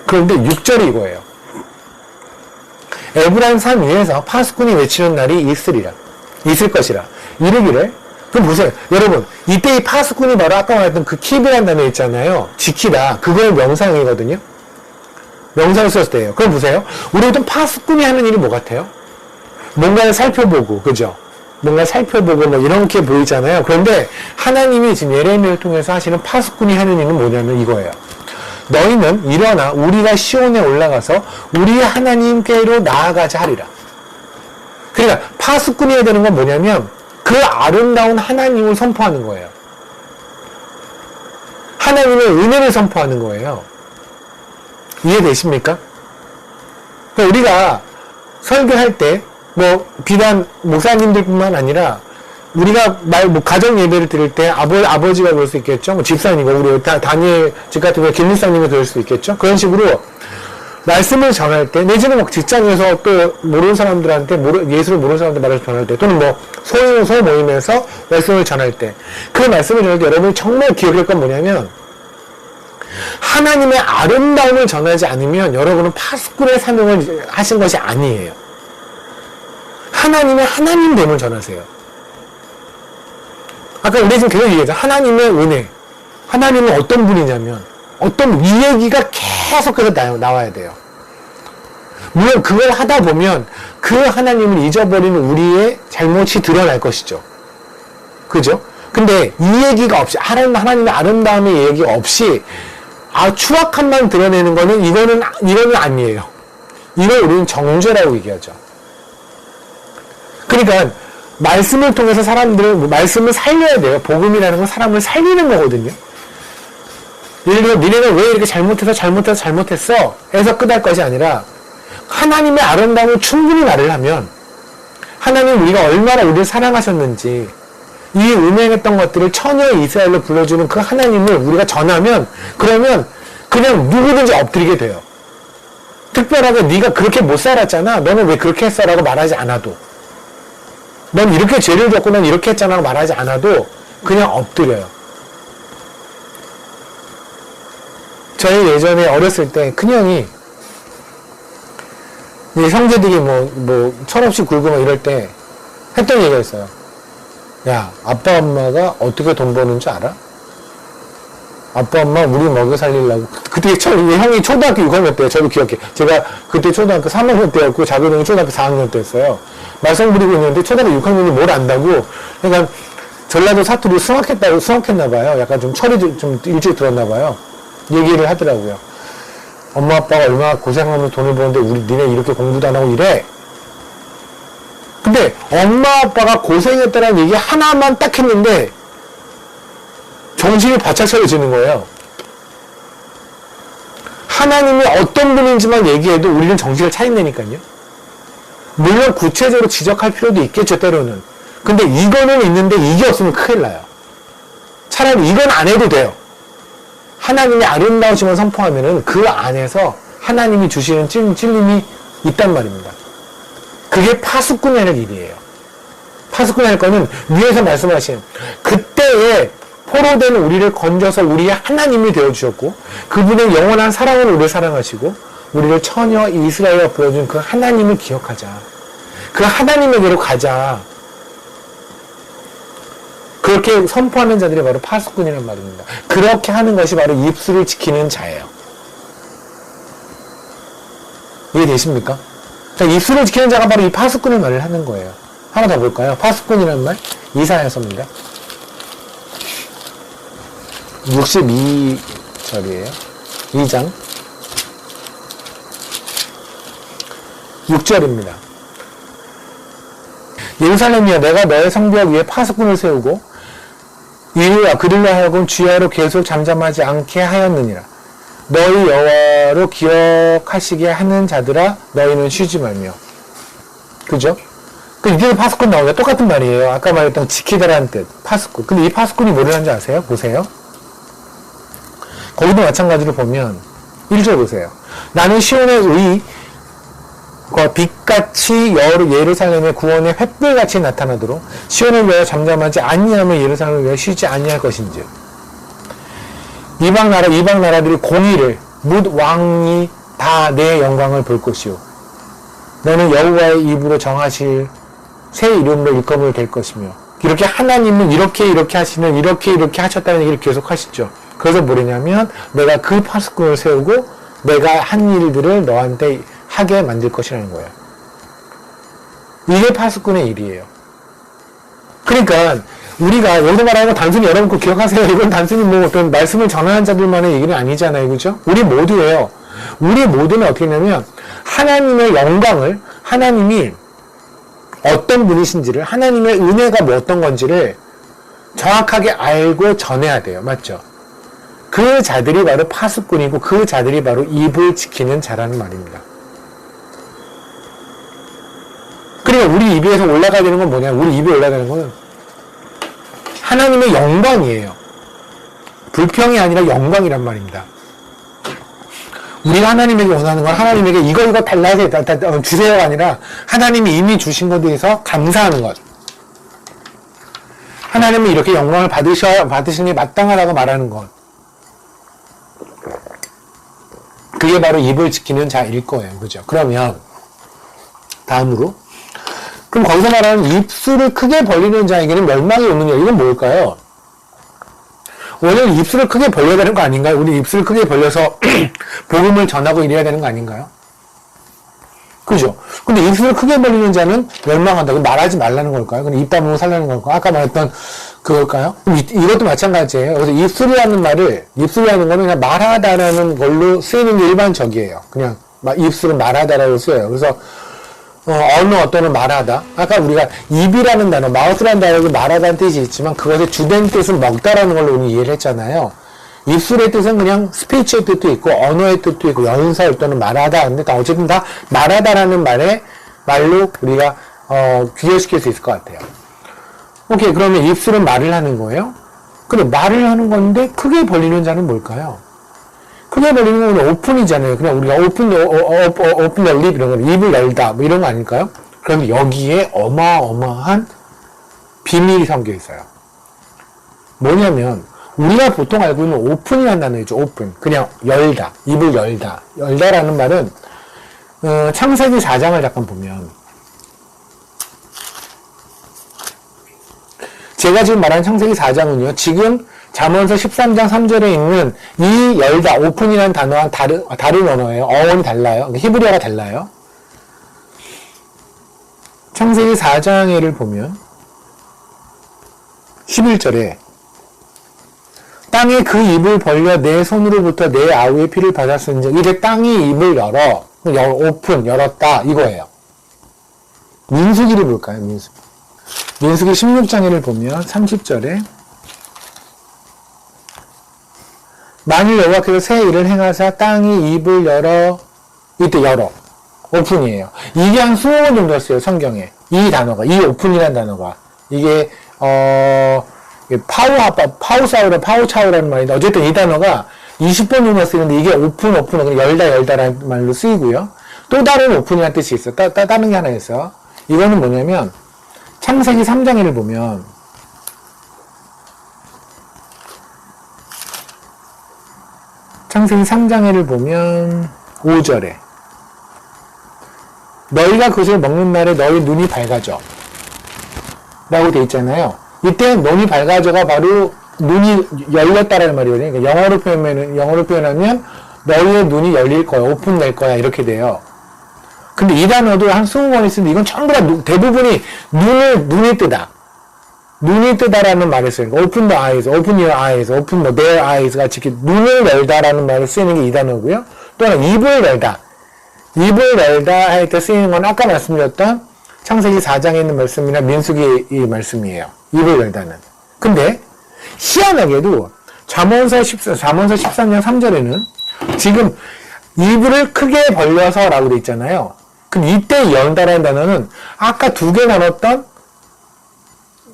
그런데 6절이 이거예요. 에브라임 산 위에서 파수꾼이 외치는 날이 있을 것이라. 이르기를. 그럼 보세요. 여러분, 이때 이 파수꾼이 바로 아까 말했던 그 킵이라는 단어 있잖아요. 지키다. 그거의 명상이거든요. 명상을 썼을 때예요. 그럼 보세요. 우리 보통 파수꾼이 하는 일이 뭐 같아요? 뭔가를 살펴보고, 그죠? 뭔가 살펴보고 뭐 이렇게 보이잖아요. 그런데 하나님이 지금 예레미야를 통해서 하시는 파수꾼이 하는 일은 뭐냐면 이거예요. 너희는 일어나 우리가 시온에 올라가서 우리 하나님께로 나아가자 하리라. 그러니까 파수꾼이 해야 되는 건 뭐냐면 그 아름다운 하나님을 선포하는 거예요. 하나님의 은혜를 선포하는 거예요. 이해되십니까? 그러니까 우리가 설교할 때 비단 목사님들뿐만 아니라 우리가 가정 예배를 드릴 때 아버지가 그럴 수 있겠죠. 집사님이고 우리 다니엘 집 같은 경우에 김목사님이 그럴 수 있겠죠. 그런 식으로 말씀을 전할 때, 내지는 직장에서 또 모르는 사람들한테, 예수를 모르는 사람한테 말을 전할 때, 또는 소 모임에서 말씀을 전할 때, 그 말씀을 전할 때 여러분이 정말 기억할 건 뭐냐면, 하나님의 아름다움을 전하지 않으면 여러분은 파수꾼의 사명을 하신 것이 아니에요. 하나님의 하나님됨을 전하세요. 아까 우리 지금 계속 얘기했죠. 하나님의 은혜. 하나님은 어떤 분이냐면, 이 얘기가 계속해서 나와야 돼요. 물론 그걸 하다 보면 그 하나님을 잊어버리는 우리의 잘못이 드러날 것이죠. 그죠? 근데 이 얘기가 없이, 하나님의 아름다움의 얘기가 없이, 추악함만 드러내는 거는, 이거는 아니에요. 이걸 우리는 정죄라고 얘기하죠. 그러니까, 말씀을 통해서 말씀을 살려야 돼요. 복음이라는 건 사람을 살리는 거거든요. 예를 들어 니네가 왜 이렇게 잘못했어 해서 끝날 것이 아니라 하나님의 아름다움을 충분히 말을 하면 하나님 우리가 얼마나 우리를 사랑하셨는지 이 음행했던 것들을 처녀 이스라엘로 불러주는 그 하나님을 우리가 전하면 그러면 그냥 누구든지 엎드리게 돼요. 특별하게 네가 그렇게 못 살았잖아. 너는 왜 그렇게 했어? 라고 말하지 않아도 넌 이렇게 죄를 졌고 넌 이렇게 했잖아 라고 말하지 않아도 그냥 엎드려요. 저희 예전에 어렸을 때 큰형이 형제들이 철없이 굴고 막 이럴 때 했던 얘기가 있어요. 야, 아빠 엄마가 어떻게 돈 버는 줄 알아? 아빠 엄마 우리 먹여 살리려고. 그때 형이 초등학교 6학년 때예요. 저도 기억해. 제가 그때 초등학교 3학년 때였고 작은 형이 초등학교 4학년 때였어요. 말썽 부리고 있는데 초등학교 6학년이 뭘 안다고. 그러니까 전라도 사투리 수학했나 봐요. 약간 좀 철이 좀 일찍 들었나 봐요. 얘기를 하더라고요. 엄마 아빠가 얼마나 고생하면서 돈을 버는데 니네 이렇게 공부도 안 하고 이래. 근데 엄마 아빠가 고생했다는 얘기 하나만 딱 했는데 정신이 바짝 차려지는 거예요. 하나님이 어떤 분인지만 얘기해도 우리는 정신을 차린다니까요. 물론 구체적으로 지적할 필요도 있겠죠, 때로는. 근데 이거는 있는데 이게 없으면 큰일 나요. 차라리 이건 안 해도 돼요. 하나님이 아름다우심을 선포하면은 그 안에서 하나님이 주시는 찔림이 있단 말입니다. 그게 파수꾼이 하는 일이에요. 파수꾼이 할 거는 위에서 말씀하신 그때에 포로된 우리를 건져서 우리의 하나님이 되어주셨고 그분의 영원한 사랑으로 우리를 사랑하시고 우리를 처녀 이스라엘에 불러준 그 하나님을 기억하자. 그 하나님에게로 가자. 그렇게 선포하는 자들이 바로 파수꾼이란 말입니다. 그렇게 하는 것이 바로 입술을 지키는 자예요. 이해되십니까? 자, 입술을 지키는 자가 바로 이 파수꾼의 말을 하는 거예요. 하나 더 볼까요? 파수꾼이라는 말 이사야서입니다. 62절이에요. 2장 6절입니다. 예루살렘이여 내가 너의 성벽 위에 파수꾼을 세우고 이리와 그들로 하여금 주야로 계속 잠잠하지 않게 하였느니라. 너희 여호와로 기억하시게 하는 자들아 너희는 쉬지 말며. 그죠? 이게 파수꾼 나오죠. 똑같은 말이에요. 아까 말했던 지키다라는 뜻. 파수꾼. 근데 이 파수꾼이 뭐를 하는지 아세요? 보세요. 거기도 마찬가지로 보면 1절 보세요. 나는 시온의 의 빛같이 예루살렘의 구원의 횃불같이 나타나도록 시온을 위하여 잠잠하지 아니하며 예루살렘을 위하여 쉬지 아니할 것인지. 이방 나라들이 공의를 뭇 왕이 다 내 영광을 볼 것이요 너는 여호와의 입으로 정하실 새 이름으로 일컬음을 될 것이며. 이렇게 하나님은 이렇게 하시는 이렇게 하셨다는 얘기를 계속 하시죠. 그래서 뭐냐면 내가 그 파수꾼을 세우고 내가 한 일들을 너한테 하게 만들 것이라는 거예요. 이게 파수꾼의 일이에요. 그러니까 우리가 여기서 말하는 건 단순히 여러분 꼭 기억하세요. 이건 단순히 어떤 말씀을 전하는 자들만의 얘기는 아니잖아요. 그죠? 우리 모두예요. 우리 모두는 어떻게 하냐면 하나님의 영광을 하나님이 어떤 분이신지를 하나님의 은혜가 어떤 건지를 정확하게 알고 전해야 돼요. 맞죠? 그 자들이 바로 파수꾼이고 그 자들이 바로 입을 지키는 자라는 말입니다. 그러니까 우리 입에서 올라가야 되는 건 뭐냐? 우리 입에 올라가는 건 하나님의 영광이에요. 불평이 아니라 영광이란 말입니다. 우리가 하나님에게 원하는 건 하나님에게 이거 달라서 주세요가 아니라 하나님이 이미 주신 것에 대해서 감사하는 것. 하나님이 이렇게 영광을 받으시니 마땅하다고 말하는 것. 그게 바로 입을 지키는 자일 거예요. 그죠? 그러면 다음으로 그럼 거기서 말하는 입술을 크게 벌리는 자에게는 멸망이 오느냐. 이건 뭘까요? 원래 입술을 크게 벌려야 되는 거 아닌가요? 우리 입술을 크게 벌려서 복음을 전하고 이래야 되는 거 아닌가요? 그죠? 근데 입술을 크게 벌리는 자는 멸망한다. 말하지 말라는 걸까요? 근데 입 다물고 살라는 걸까요? 아까 말했던 그걸까요? 이것도 마찬가지예요. 그래서 입술이라는 거는 그냥 말하다라는 걸로 쓰이는 게 일반적이에요. 그냥 입술은 말하다라고 쓰여요. 그래서 어느 어떤은 말하다. 아까 우리가 입이라는 단어, 마우스라는 단어도 말하다는 뜻이 있지만 그것의 주된 뜻은 먹다라는 걸로 우리 이해를 했잖아요. 입술의 뜻은 그냥 스피치의 뜻도 있고 언어의 뜻도 있고 연설 또는 말하다. 근데 어쨌든 다 말하다라는 말로 우리가 귀결시킬 수 있을 것 같아요. 오케이, 그러면 입술은 말을 하는 거예요? 근데 말을 하는 건데 크게 벌리는 자는 뭘까요? 크게 벌리는 건 오픈이잖아요. 그냥 우리가 오픈 the lip 이런 거, 입을 열다 뭐 이런 거 아닐까요? 그런데 여기에 어마어마한 비밀이 담겨 있어요. 뭐냐면 우리가 보통 알고 있는 오픈이라는 단어이죠. 오픈. 그냥 열다. 입을 열다. 열다라는 말은 창세기 4장을 잠깐 보면 제가 지금 말하는 창세기 4장은요. 지금 잠언서 13장 3절에 있는 이 열다, 오픈이라는 단어와 다른 언어예요. 어원이 달라요. 히브리어가 달라요. 창세기 4장에를 보면 11절에 땅에 그 입을 벌려 내 손으로부터 내 아우의 피를 받았은즉 이제 땅이 입을 열어 오픈 열었다 이거예요. 민수기를 볼까요? 민수기 16장에를 보면 30절에 만일 여호와께서 새 일을 행하사 땅이 입을 열어 이때 열어 오픈이에요. 이게 한 20번 정도 써요. 성경에 이 단어가 이 오픈이라는 단어가 이게 파우차우라는 말인데 어쨌든 이 단어가 20번 정도 쓰이는데 이게 오픈 열다라는 말로 쓰이고요. 또 다른 오픈이라는 뜻이 있어. 다른 게 하나 있어. 이거는 뭐냐면 창세기 3장에를 보면 창세기 3장에를 보면 5절에 너희가 그것을 먹는 날에 너희 눈이 밝아져 라고 돼 있잖아요. 이때 눈이 밝아져가 바로 눈이 열렸다라는 말이거든요. 그러니까 영어로 표현하면 너희의 눈이 열릴 거야, 오픈될 거야 이렇게 돼요. 근데 이 단어도 한 20번 있는데 이건 전부 다 대부분이 눈이 뜨다. 눈이 뜨다라는 말을 써요. open the eyes, open your eyes, open their eyes 같이 이렇게 눈을 열다라는 말을 쓰이는 게 이 단어고요. 또 하나 입을 열다. 입을 열다 할 때 쓰이는 건 아까 말씀드렸던 창세기 4장에 있는 말씀이나 민수기 이 말씀이에요. 입을 열다는. 근데 희한하게도 잠언서 13장 3절에는 지금 입을 크게 벌려서 라고 돼 있잖아요. 그럼 이때 연다라는 단어는 아까 두 개 나눴던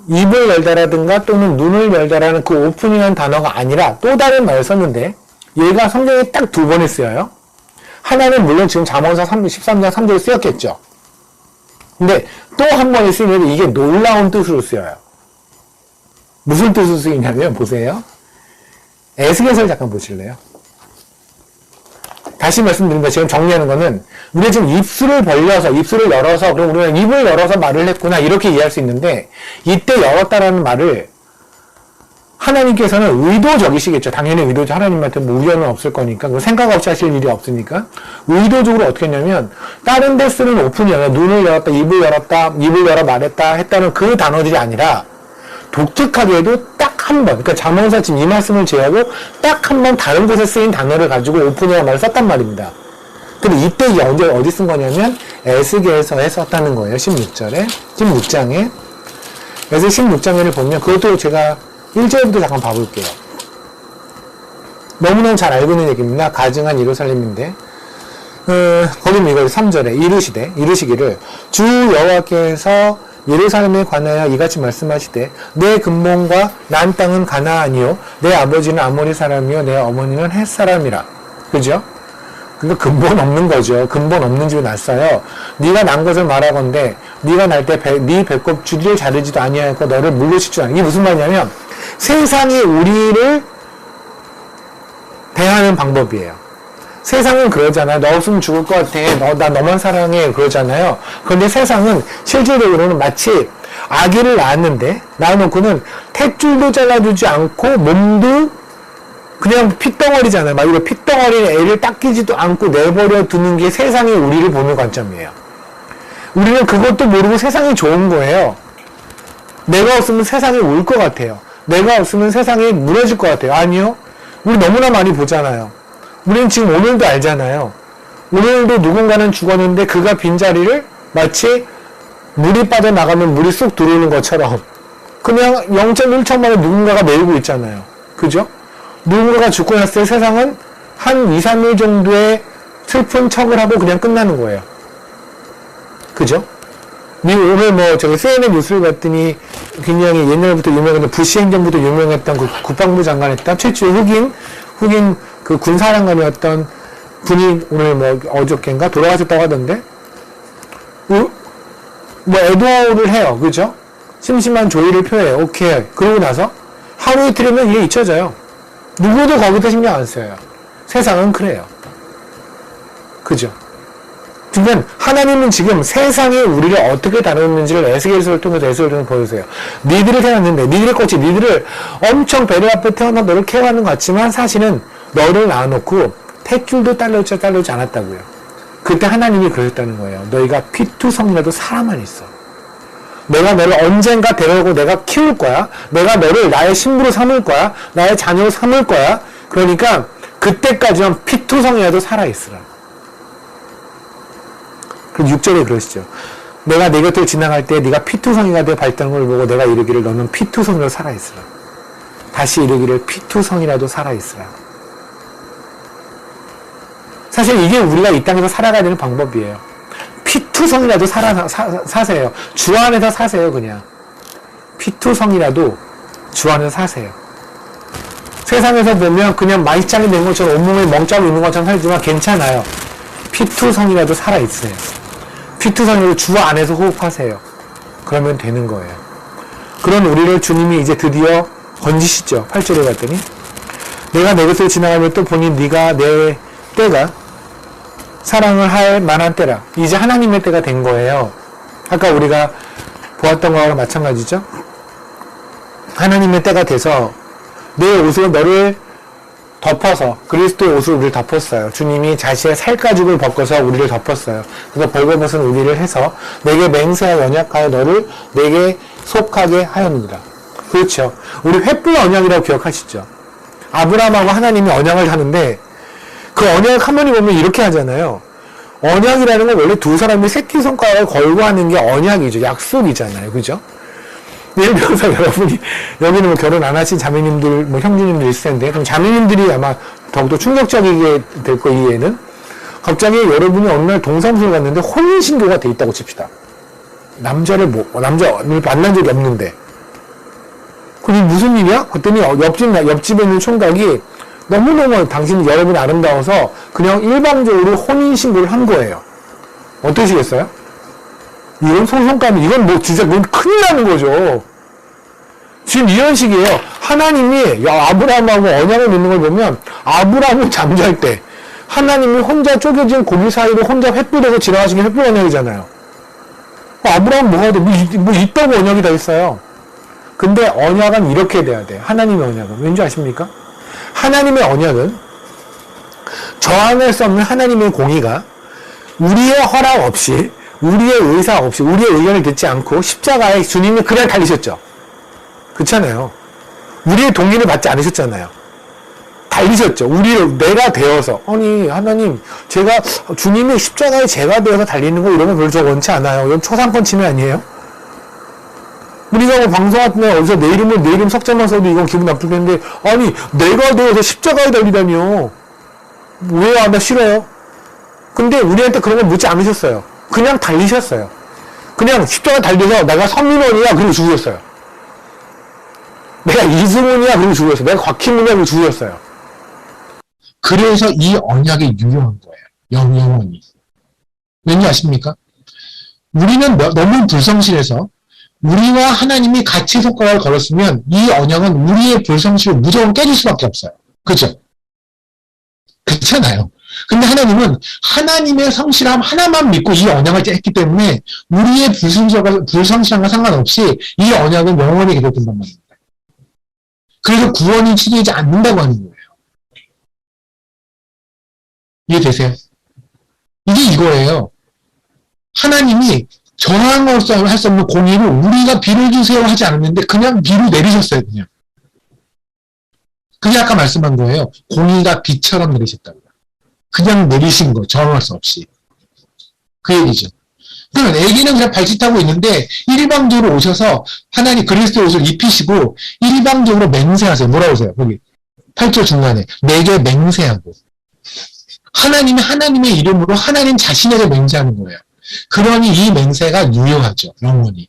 입을 열다라든가 또는 눈을 열다라는 그 오픈이라는 단어가 아니라 또 다른 말을 썼는데 얘가 성경에 딱 두 번에 쓰여요. 하나는 물론 지금 잠언서 13장 3절에 쓰였겠죠. 근데 또 한 번에 쓰이는데 이게 놀라운 뜻으로 쓰여요. 무슨 뜻으로 쓰이냐면 보세요. 에스겔서를 잠깐 보실래요? 다시 말씀드립니다. 지금 정리하는 거는 우리가 지금 입술을 열어서 그럼 우리가 입을 열어서 말을 했구나 이렇게 이해할 수 있는데 이때 열었다라는 말을 하나님께서는 의도적이시겠죠. 당연히 하나님한테 뭐 우연은 없을 거니까 생각 없이 하실 일이 없으니까 의도적으로 어떻게 했냐면 다른 데 쓰는 오픈이 아니라 눈을 열었다, 입을 열어 말했다 했다는 그 단어들이 아니라 독특하게도 딱 한 번, 그러니까 잠언서 지금 이 말씀을 제외하고 딱 한 번 다른 곳에 쓰인 단어를 가지고 오픈이라는 말을 썼단 말입니다. 근데 이때 이게 어디 쓴 거냐면 에스겔서에 썼다는 거예요. 16장에. 그래서 16장에를 보면 그것도 제가 1절부터 잠깐 봐볼게요. 너무너무 잘 알고 있는 얘기입니다. 가증한 예루살렘인데 거기는 이걸 3절에 이르시기를 주 여호와께서 예루살렘에 관하여 이같이 말씀하시되 내 근본과 난 땅은 가나안이요 내 아버지는 아모리 사람이요 내 어머니는 헷 사람이라. 그죠? 그러니까 근본 없는 거죠. 근본 없는 집에 났어요. 네가 난 것을 말하건대 네가 날 때 네 배꼽 줄이를 자르지도 아니하였고 너를 물르시지도 않아. 이게 무슨 말이냐면 세상이 우리를 대하는 방법이에요. 세상은 그러잖아요. 너 없으면 죽을 것 같아. 나 너만 사랑해. 그러잖아요. 그런데 세상은 실질적으로는 마치 아기를 낳아놓고는 탯줄도 잘라주지 않고 몸도 그냥 핏덩어리잖아요. 막 이거 핏덩어리 애를 닦이지도 않고 내버려 두는 게 세상이 우리를 보는 관점이에요. 우리는 그것도 모르고 세상이 좋은 거예요. 내가 없으면 세상이 울 것 같아요. 내가 없으면 세상이 무너질 것 같아요. 아니요. 우리 너무나 많이 보잖아요. 우리는 지금 오늘도 알잖아요. 오늘도 누군가는 죽었는데 그가 빈자리를 마치 물이 빠져나가면 물이 쑥 들어오는 것처럼 그냥 0.1초만에 누군가가 메우고 있잖아요. 그죠? 누군가가 죽고 났을 때 세상은 한 2, 3일 정도의 슬픈 척을 하고 그냥 끝나는 거예요. 그죠? 오늘 뭐 저기 CNN 뉴스를 봤더니 굉장히 옛날부터 유명했던 부시 행정부도 유명했던 그 국방부 장관했던 최초의 흑인 그 군사장관이었던 분이 오늘 뭐 어저께인가 돌아가셨다고 하던데 뭐 애도를 해요. 그죠? 심심한 조의를 표해요. 오케이. 그러고 나서 하루 이틀이면 이게 잊혀져요. 누구도 거기다 신경 안 써요. 세상은 그래요. 그죠? 그러니까 하나님은 지금 세상에 우리를 어떻게 다루는지를 에스겔서를 통해서 에스겔을 보여주세요. 니들을 태어났는데 니들의 꽃이 니들을 엄청 배려 앞에 태어나 너를 케어하는 것 같지만 사실은 너를 낳아놓고 탯줄도 딸려오지 않았다고요. 그때 하나님이 그러셨다는 거예요. 너희가 피투성이라도 살아만 있어. 내가 너를 언젠가 데려오고 내가 키울 거야. 내가 너를 나의 신부로 삼을 거야. 나의 자녀로 삼을 거야. 그러니까 그때까지만 피투성이라도 살아있으라. 그리고 6절에 그러시죠. 내가 내 곁을 지나갈 때 네가 피투성이가 되어 발달한 걸 보고 내가 이르기를 너는 피투성이라도 살아있으라. 다시 이르기를 피투성이라도 살아있으라. 사실 이게 우리가 이 땅에서 살아가야 되는 방법이에요. 피투성이라도 사세요. 주 안에서 사세요. 그냥 피투성이라도 주 안에서 사세요. 세상에서 보면 그냥 마이짱이 된 것처럼 온몸에 멍자고 있는 것처럼 살지만 괜찮아요. 피투성이라도 살아있으세요. 피투성이라도 주 안에서 호흡하세요. 그러면 되는 거예요. 그런 우리를 주님이 이제 드디어 건지시죠. 8절에 갔더니 내가 내 것을 지나가면 또 보니 네가 내 때가 사랑을 할 만한 때라. 이제 하나님의 때가 된 거예요. 아까 우리가 보았던 거와 마찬가지죠. 하나님의 때가 돼서 내 옷으로 너를 덮어서 그리스도의 옷으로 우리를 덮었어요. 주님이 자신의 살가죽을 벗겨서 우리를 덮었어요. 그래서 벌거벗은 우리를 해서 내게 맹세하여 언약하여 너를 내게 속하게 하였느니라. 그렇죠. 우리 횃불 언약이라고 기억하시죠. 아브라함하고 하나님이 언약을 하는데 그 언약을 한번에 보면 이렇게 하잖아요. 언약이라는 건 원래 두 사람이 새끼손가락을 걸고 하는 게 언약이죠. 약속이잖아요. 그죠? 예를 들어서 여러분이 여기는 뭐 결혼 안 하신 자매님들, 뭐 형제님들 있을 텐데 그럼 자매님들이 아마 더욱더 충격적이게 될 거 이해는 갑자기 여러분이 어느 날 동사무소를 갔는데 혼인신고가 돼 있다고 칩시다. 남자를 만난 적이 없는데 그게 무슨 일이야? 그랬더니 옆집에 있는 총각이 너무너무 여러분이 아름다워서 그냥 일방적으로 혼인신고를 한 거예요. 어떠시겠어요? 이건 소송감이, 이건 뭐 진짜 그건 큰일 나는 거죠. 지금 이런 식이에요. 하나님이 아브라함하고 언약을 맺는 걸 보면 아브라함은 잠잘 때 하나님이 혼자 쪼개진 고기 사이로 혼자 횃불에서 지나가시는 횃불 언약이잖아요. 아브라함 뭐가 돼? 뭐 있다고 언약이 다 있어요. 근데 언약은 이렇게 돼야 돼요. 하나님의 언약은. 왠지 아십니까? 하나님의 언약은 저항할 수 없는 하나님의 공의가 우리의 허락 없이 우리의 의사 없이 우리의 의견을 듣지 않고 십자가에 주님이 그냥 달리셨죠. 그렇잖아요. 우리의 동의를 받지 않으셨잖아요. 달리셨죠. 내가 되어서 아니 하나님 제가 주님이 십자가에 제가 되어서 달리는 거 이런 거 별로 저 원치 않아요. 이건 초상권 침해 아니에요? 우리가 뭐 방송할 때 어디서 내 이름 석자만 써도 이건 기분 나쁘겠는데 아니 내가 되어서 십자가에 달리다니요. 왜요? 나 싫어요. 근데 우리한테 그런 거 묻지 않으셨어요. 그냥 달리셨어요. 그냥 십자가 달려서 내가 선민원이야 그리고 죽으셨어요. 내가 이승훈이야 그리고 죽으셨어요. 내가 곽희문이야 그리고 죽으셨어요. 그래서 이 언약이 유효한 거예요. 영원히. 왠지 아십니까? 우리는 너무 불성실해서 우리와 하나님이 같이 손가락을 걸었으면 이 언약은 우리의 불성실을 무조건 깨질 수밖에 없어요. 그죠? 그렇잖아요. 근데 하나님은 하나님의 성실함 하나만 믿고 이 언약을 했기 때문에 우리의 불성실함과 상관없이 이 언약은 영원히 계속된단 말입니다. 그래서 구원이 치르지 않는다고 하는 거예요. 이해되세요? 이게 이거예요. 하나님이 저항할 수 없는 공의를 우리가 비를 주세요 하지 않았는데 그냥 비를 내리셨어요. 그게 아까 말씀한 거예요. 공의가 비처럼 내리셨다고요. 그냥 내리신 거, 저항할 수 없이. 그 얘기죠. 그러면 애기는 그냥 발짓하고 있는데 일방적으로 오셔서 하나님 그리스도의 옷을 입히시고 일방적으로 맹세하세요. 뭐라고 하세요? 거기 8절 중간에 내게 맹세하고 하나님이 하나님의 이름으로 하나님 자신에게 맹세하는 거예요. 그러니 이 맹세가 유효하죠. 영원히.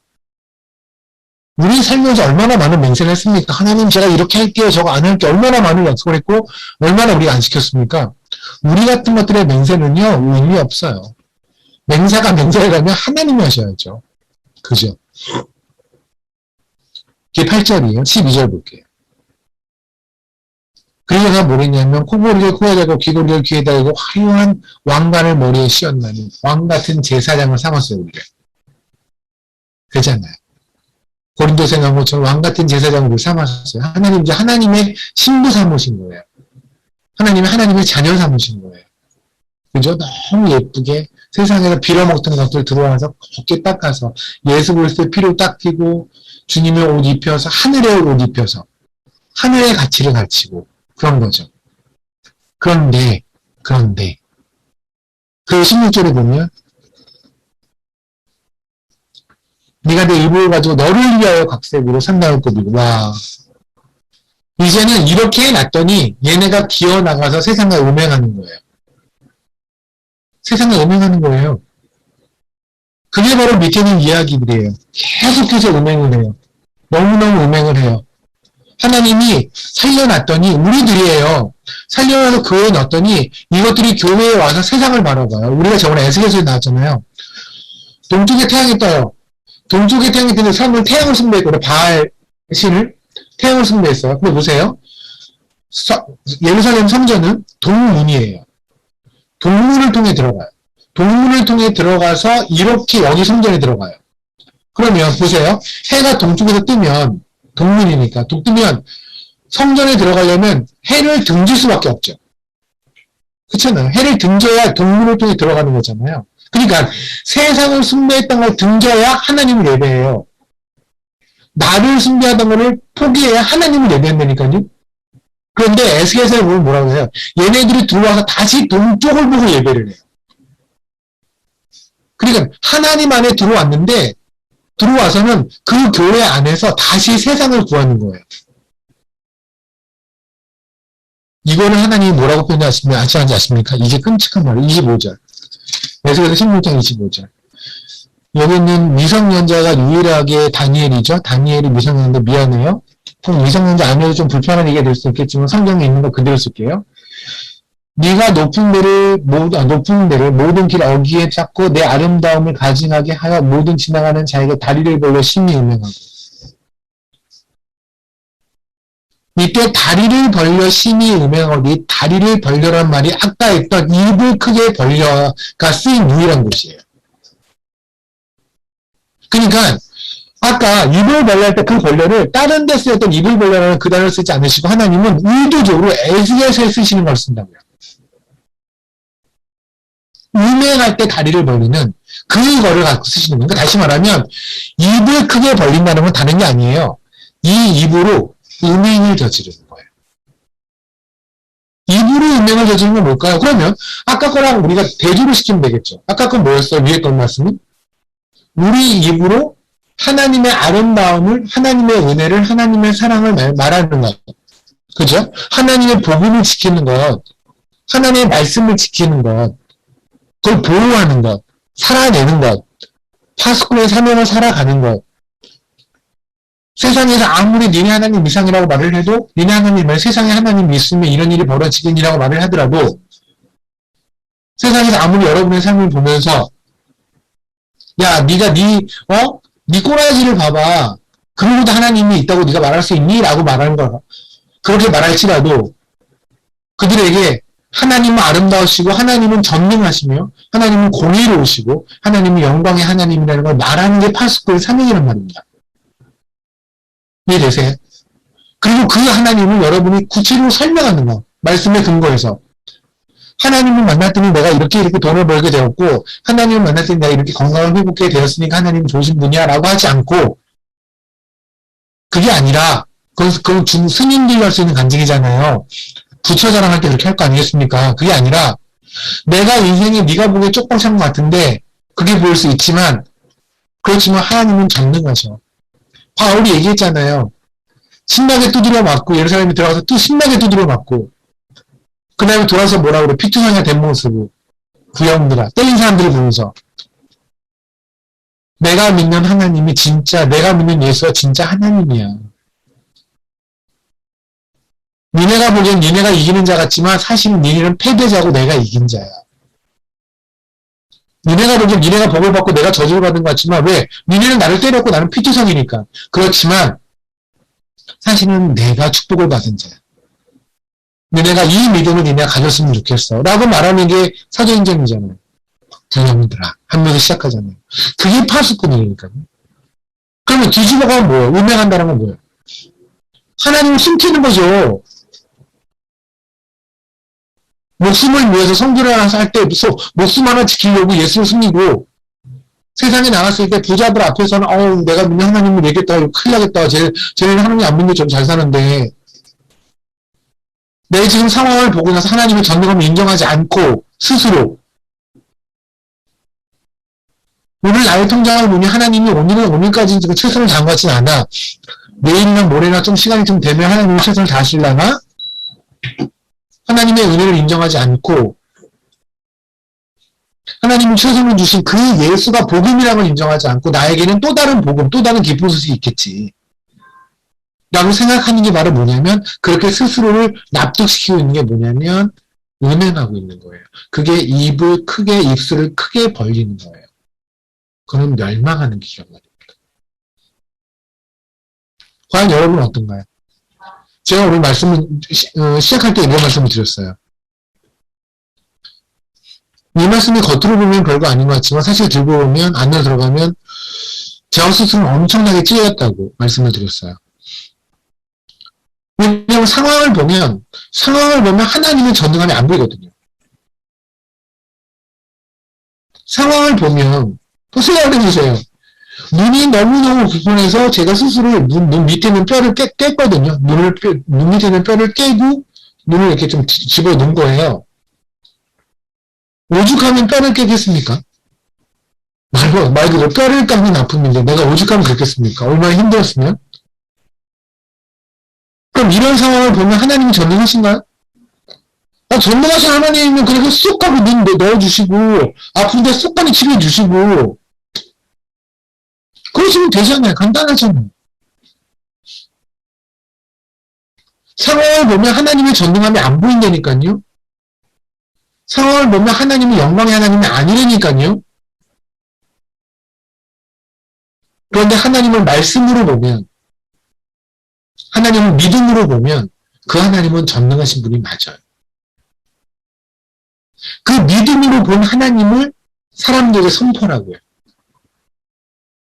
우리 살면서 얼마나 많은 맹세를 했습니까? 하나님 제가 이렇게 할게요. 저거 안 할게요. 얼마나 많은 약속을 했고 얼마나 우리가 안 지켰습니까? 우리 같은 것들의 맹세는요. 의미 없어요. 맹세가 맹세라면 하나님이 하셔야죠. 그죠? 이게 8절이에요. 12절 볼게요. 그래서 뭐랬냐면 코골이를 코에 달고 귀고리를 귀에 달고 화려한 왕관을 머리에 씌웠나니 왕 같은 제사장을 삼았어요. 우리를. 그렇잖아요. 고린도서 나온 것처럼 왕 같은 제사장을 삼았어요. 하나님 이제 하나님의 신부 삼으신 거예요. 하나님의 자녀 삼으신 거예요. 그죠? 너무 예쁘게 세상에서 빌어먹던 것들 들어와서 곱게 닦아서 예수 그리스도의 피를 닦이고 주님의 옷 입혀서 하늘의 옷 입혀서 하늘의 가치를 가르치고 그런 거죠. 그런데 그 16절에 보면 네가 내 의복을 가지고 너를 위하여 각색으로 산나올 것이고 와 이제는 이렇게 해놨더니 얘네가 기어나가서 세상을 음행하는 거예요. 세상을 음행하는 거예요. 그게 바로 밑에 있는 이야기들이에요. 계속해서 음행을 해요. 너무너무 음행을 해요. 하나님이 살려놨더니 우리들이에요. 살려놔서 교회에 넣었더니 이것들이 교회에 와서 세상을 바라봐요. 우리가 저번에 에스겔서에 나왔잖아요. 동쪽에 태양이 떠요. 동쪽에 태양이 뜨는 사람들은 태양을 숭배했거든요. 바알 신을 태양을 숭배했어요. 근데 보세요. 예루살렘 성전은 동문이에요. 동문을 통해 들어가요. 동문을 통해 들어가서 이렇게 여기 성전에 들어가요. 그러면 보세요. 해가 동쪽에서 뜨면 동문이니까 뜨면 성전에 들어가려면 해를 등질 수밖에 없죠. 그렇잖아요. 해를 등져야 동문을 통해 들어가는 거잖아요. 그러니까 세상을 숭배했던 걸 등져야 하나님을 예배해요. 나를 숭배하던 것을 포기해야 하나님을 예배한다니까요. 그런데 에스겔서에 보면 뭐라고 해요? 얘네들이 들어와서 다시 동쪽을 보고 예배를 해요. 그러니까 하나님 안에 들어왔는데 들어와서는 그 교회 안에서 다시 세상을 구하는 거예요. 이거는 하나님이 뭐라고 표현하시는지 아십니까? 이게 끔찍한 말이에요. 25절. 에스겔서 16장 25절. 여기는 미성년자가 유일하게 다니엘이죠. 다니엘이 미성년자 미안해요. 미성년자 아니어도 좀 불편한 얘기가 될 수 있겠지만 성경에 있는 거 그대로 쓸게요. 네가 높은 데를 모든 길 어귀에 잡고 내 아름다움을 가증하게 하여 모든 지나가는 자에게 다리를 벌려 심히 음행하고. 이때 다리를 벌려 심히 음행하고 이 다리를 벌려란 말이 아까 했던 입을 크게 벌려가 쓰인 유일한 곳이에요. 그러니까 아까 입을 벌려할 때 그 벌려를 다른 데 쓰였던 입을 벌려라는 그 단어를 쓰지 않으시고 하나님은 의도적으로 에스겔서에 쓰시는 걸 쓴다고요. 음행할 때 다리를 벌리는 그거를 갖고 쓰시는 거예요. 그러니까 다시 말하면 입을 크게 벌린다는 건 다른 게 아니에요. 이 입으로 음행을 저지르는 거예요. 입으로 음행을 저지르는 건 뭘까요? 그러면 아까 거랑 우리가 대조를 시키면 되겠죠. 아까 건 뭐였어요? 위에 건 말씀은? 우리 입으로 하나님의 아름다움을, 하나님의 은혜를, 하나님의 사랑을 말하는 것. 그죠? 하나님의 복음을 지키는 것, 하나님의 말씀을 지키는 것, 그걸 보호하는 것, 살아내는 것, 파수꾼의 사명을 살아가는 것. 세상에서 아무리 니네 하나님 이상이라고 말을 해도 니네 하나님을 세상에 하나님 있으면 이런 일이 벌어지겠니라고 말을 하더라도 세상에서 아무리 여러분의 삶을 보면서 야, 네가 네 꼬라지를 봐봐. 그러고도 하나님이 있다고 네가 말할 수 있니? 라고 말하는 거. 그렇게 말할지라도 그들에게 하나님은 아름다우시고 하나님은 전능하시며 하나님은 공의로우시고 하나님은 영광의 하나님이라는 걸 말하는 게 파수꾼의 사명이란 말입니다. 이해되세요? 그리고 그 하나님을 여러분이 구체적으로 설명하는 거. 말씀에 근거해서. 하나님을 만났더니 내가 이렇게 돈을 벌게 되었고 하나님을 만났더니 내가 이렇게 건강을 회복하게 되었으니까 하나님은 좋으신 분이야 라고 하지 않고 그게 아니라 그건 스님들이 할 수 있는 간증이잖아요. 부처 자랑할 때 그렇게 할 거 아니겠습니까? 그게 아니라 내가 인생이 네가 보기에 쪽방 찬 것 같은데 그게 보일 수 있지만 그렇지만 하나님은 전능하셔. 바울이 얘기했잖아요. 신나게 두드려 맞고 예루살렘에 들어가서 또 신나게 두드려 맞고 그 다음에 돌아서 뭐라 그래? 피투성이가 된 모습으로 구형들아 때린 사람들을 보면서 내가 믿는 하나님이 진짜, 내가 믿는 예수가 진짜 하나님이야. 니네가 보기엔 니네가 이기는 자 같지만 사실은 니네는 패배자고 내가 이긴 자야. 니네가 보기엔 니네가 복을 받고 내가 저주를 받은 것 같지만 왜? 니네는 나를 때렸고 나는 피투성이니까. 그렇지만 사실은 내가 축복을 받은 자야. 니네가 이 믿음을 니네가 가졌으면 좋겠어. 라고 말하는 게 사도행전이잖아요. 부녀들아 하면서 시작하잖아요. 그게 파수꾼이니까요. 그러면 뒤집어가면 뭐예요? 운명한다는 건 뭐예요? 하나님을 숨기는 거죠. 목숨을 위해서 성교를 할 때 목숨 하나 지키려고 예수를 숨기고 세상에 나갔을 때 부자들 앞에서는 내가 믿는 하나님을 얘기했다. 큰일 나겠다. 쟤는 하나님 안 믿는 좀 잘 사는데 내 지금 상황을 보고 나서 하나님의 전능함을 인정하지 않고 스스로 오늘 나의 통장을 보니 하나님이 오늘까지 지금 최선을 다한 것 같진 않아. 내일이나 모레나 좀 시간이 좀 되면 하나님이 최선을 다하시려나? 하나님의 은혜를 인정하지 않고 하나님이 최선을 주신 그 예수가 복음이라는 걸 인정하지 않고 나에게는 또 다른 복음, 또 다른 기쁜 소식이 있겠지. 라고 생각하는 게 바로 뭐냐면 그렇게 스스로를 납득시키고 있는 게 뭐냐면 은행하고 있는 거예요. 그게 입술을 크게 벌리는 거예요. 그럼 멸망하는 기가 말입니다. 과연 여러분은 어떤가요? 제가 오늘 시작할 때 이런 말씀을 드렸어요. 이 말씀이 겉으로 보면 별거 아닌 것 같지만 사실 들고 보면 안으로 들어가면 저 스스로는 엄청나게 찔렸다고 말씀을 드렸어요. 왜냐하면 상황을 보면 하나님의 전능함이 안 보이거든요. 상황을 보면 생각을 해보세요. 눈이 너무너무 불편해서 제가 스스로 눈 밑에 있는 뼈를 깼거든요. 눈 밑에 있는 뼈를 깨고 눈을 이렇게 좀 집어넣은 거예요. 오죽하면 뼈를 깨겠습니까? 말 그대로 뼈를 깎는 아픔인데 내가 오죽하면 그렇겠습니까? 얼마나 힘들었으면? 그럼 이런 상황을 보면 하나님이 전능하신가요? 전능하신 하나님이면 그래서 쏙 하고 눈 넣어주시고 아픈데 쏙 하니 치료해주시고 그러시면 되잖아요. 간단하잖아요. 상황을 보면 하나님의 전능함이 안 보인다니까요. 상황을 보면 하나님의 영광의 하나님이 아니라니까요. 그런데 하나님을 말씀으로 보면 하나님을 믿음으로 보면 그 하나님은 전능하신 분이 맞아요. 그 믿음으로 본 하나님을 사람들에게 선포하라고요.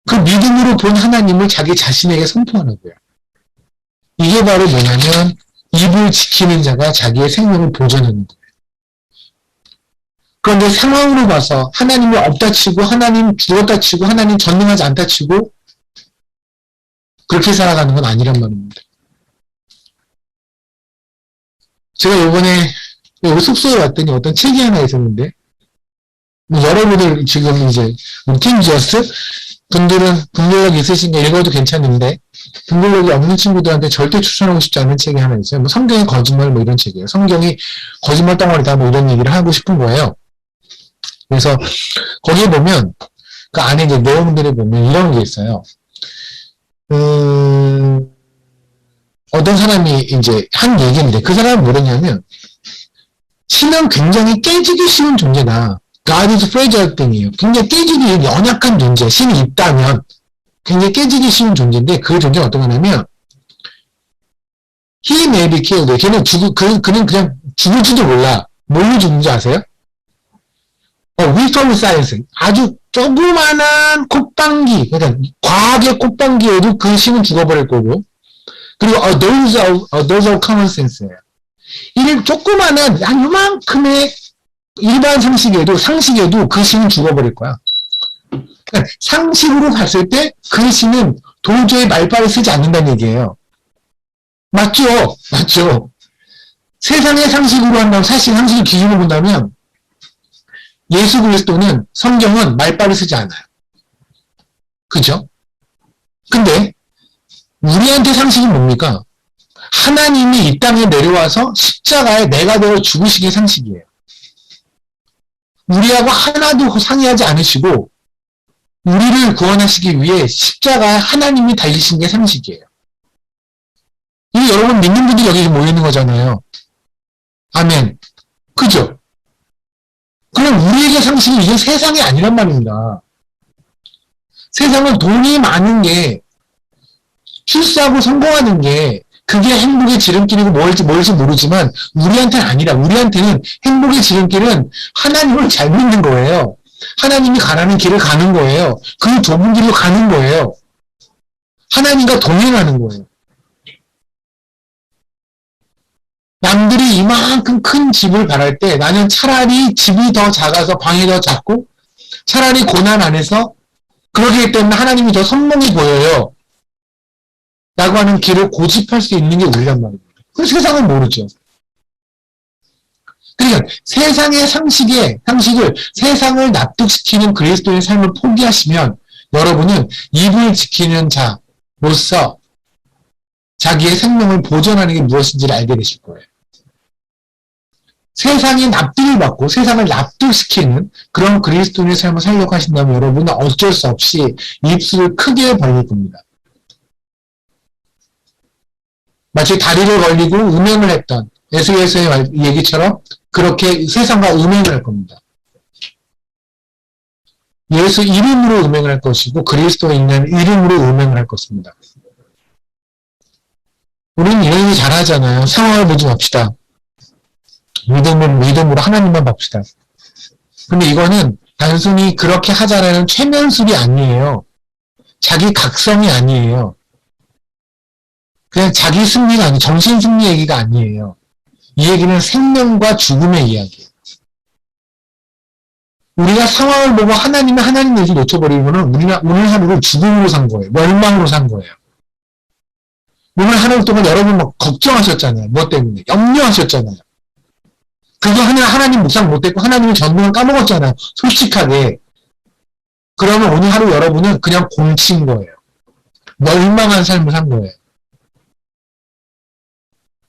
그 믿음으로 본 하나님을 자기 자신에게 선포하라고요. 이게 바로 뭐냐면 입을 지키는 자가 자기의 생명을 보존하는 거예요. 그런데 상황으로 봐서 하나님이 없다 치고 하나님 죽었다 치고 하나님 전능하지 않다 치고 그렇게 살아가는 건 아니란 말입니다. 제가 이번에 여기 숙소에 왔더니 어떤 책이 하나 있었는데 여러분들 지금 이제 팀저스 분들은 분별력 있으신가 읽어도 괜찮은데 분별력이 없는 친구들한테 절대 추천하고 싶지 않은 책이 하나 있어요. 성경의 거짓말 이런 책이에요. 성경이 거짓말 덩어리다 이런 얘기를 하고 싶은 거예요. 그래서 거기에 보면 그 안에 이제 내용들을 보면 이런 게 있어요. 어떤 사람이 이제 한 얘기인데 그 사람은 뭐랬냐면 신은 굉장히 깨지기 쉬운 존재다. God is fragile thing이에요. 굉장히 깨지기 연약한 존재. 신이 있다면 굉장히 깨지기 쉬운 존재인데 그 존재가 어떤 거냐면 He may be killed. 그는 그냥 죽을지도 몰라. 뭘로 죽는지 아세요? With science. 아주 조그만한 콧방귀, 그러니까 과학의 콧방귀에도 그 신은 죽어버릴 거고, 그리고 those of common sense예요. 이 조그만한 한 요만큼의 일반 상식에도 그 신은 죽어버릴 거야. 그러니까 상식으로 봤을 때 그 신은 도저히 말빨을 쓰지 않는다는 얘기예요. 맞죠? 맞죠? 세상의 상식으로 한다면, 사실 상식을 기준으로 본다면 예수 그리스도는 성경은 말빨을 쓰지 않아요. 그죠? 근데 우리한테 상식이 뭡니까? 하나님이 이 땅에 내려와서 십자가에 내가 되어 죽으시기 상식이에요. 우리하고 하나도 상의하지 않으시고 우리를 구원하시기 위해 십자가에 하나님이 달리신 게 상식이에요. 이 여러분 믿는 분들이 여기 모여있는 거잖아요. 아멘. 그죠? 그럼 우리에게 상식이 이게 세상이 아니란 말입니다. 세상은 돈이 많은 게, 출세하고 성공하는 게, 그게 행복의 지름길이고 뭘지 모르지만, 우리한테는 아니라, 우리한테는 행복의 지름길은 하나님을 잘 믿는 거예요. 하나님이 가라는 길을 가는 거예요. 그 좁은 길로 가는 거예요. 하나님과 동행하는 거예요. 남들이 이만큼 큰 집을 바랄 때 나는 차라리 집이 더 작아서 방이 더 작고 차라리 고난 안에서 그러기 때문에 하나님이 더 선명히 보여요. 라고 하는 길을 고집할 수 있는 게 우리란 말입니다. 그 세상은 모르죠. 그러니까 세상의 상식을 세상을 납득시키는 그리스도의 삶을 포기하시면 여러분은 입을 지키는 자로서 자기의 생명을 보존하는 게 무엇인지를 알게 되실 거예요. 세상의 납득을 받고 세상을 납득시키는 그런 그리스도인의 삶을 살려고 하신다면 여러분은 어쩔 수 없이 입술을 크게 벌릴 겁니다. 마치 다리를 벌리고 음행을 했던 에스겔서의 얘기처럼 그렇게 세상과 음행을 할 겁니다. 예수 이름으로 음행을 할 것이고 그리스도에 있는 이름으로 음행을 할 것입니다. 우리는 이런 얘기 잘하잖아요. 상황을 보지 맙시다. 믿음으로 하나님만 봅시다. 근데 이거는 단순히 그렇게 하자라는 최면술이 아니에요. 자기 각성이 아니에요. 그냥 자기 승리가 아니에요. 정신 승리 얘기가 아니에요. 이 얘기는 생명과 죽음의 이야기예요. 우리가 상황을 보고 하나님 얘기 놓쳐버리면 오늘 하루를 죽음으로 산 거예요. 멸망으로 산 거예요. 오늘 하루 동안 여러분 막 걱정하셨잖아요. 뭐 때문에? 염려하셨잖아요. 그거 하나님 묵상 못했고 하나님의 전능을 까먹었잖아요. 솔직하게. 그러면 오늘 하루 여러분은 그냥 공친 거예요. 멸망한 삶을 산 거예요.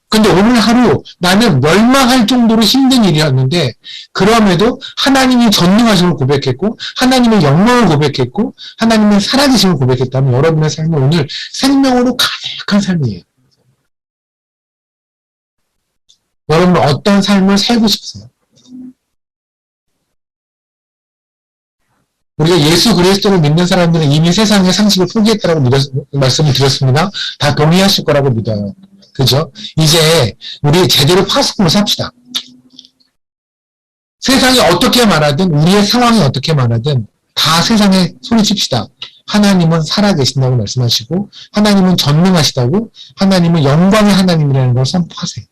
근데 오늘 하루 나는 멸망할 정도로 힘든 일이었는데 그럼에도 하나님이 전능하심을 고백했고 하나님의 영광을 고백했고 하나님의 살아계심을 고백했다면 여러분의 삶은 오늘 생명으로 가득한 삶이에요. 여러분은 어떤 삶을 살고 싶으세요? 우리가 예수 그리스도를 믿는 사람들은 이미 세상의 상식을 포기했다라고 말씀을 드렸습니다. 다 동의하실 거라고 믿어요. 그죠? 이제 우리 제대로 파스콘을 삽시다. 세상이 어떻게 말하든 우리의 상황이 어떻게 말하든 다 세상에 소리칩시다. 하나님은 살아계신다고 말씀하시고 하나님은 전능하시다고 하나님은 영광의 하나님이라는 걸 선포하세요.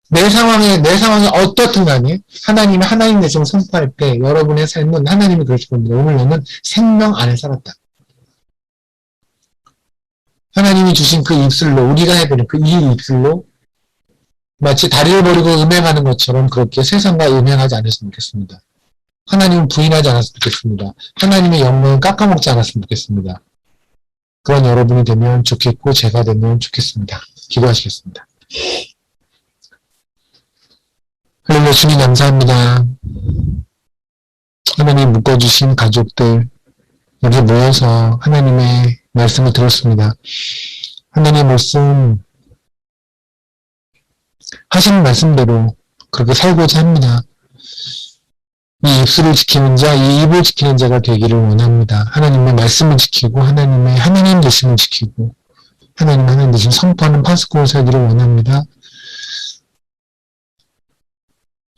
내 상황이 어떻든 간에 하나님의 하나님 되심을 선포할 때 여러분의 삶은 하나님이 그러실 겁니다. 오늘 너는 생명 안에 살았다. 하나님이 주신 그 입술로 우리가 해보는 그 이 입술로 마치 다리를 버리고 음행하는 것처럼 그렇게 세상과 음행하지 않았으면 좋겠습니다. 하나님을 부인하지 않았으면 좋겠습니다. 하나님의 영광을 깎아먹지 않았으면 좋겠습니다. 그런 여러분이 되면 좋겠고 제가 되면 좋겠습니다. 기도하시겠습니다. 할렐루야. 주님 감사합니다. 하나님 묶어주신 가족들 여기 모여서 하나님의 말씀을 들었습니다. 하나님의 말씀 하신 말씀대로 그렇게 살고자 합니다. 이 입술을 지키는 자, 이 입을 지키는 자가 되기를 원합니다. 하나님의 말씀을 지키고 하나님의 하나님 되심을 지키고 하나님 되심 선포하는 파스코를 살기를 원합니다.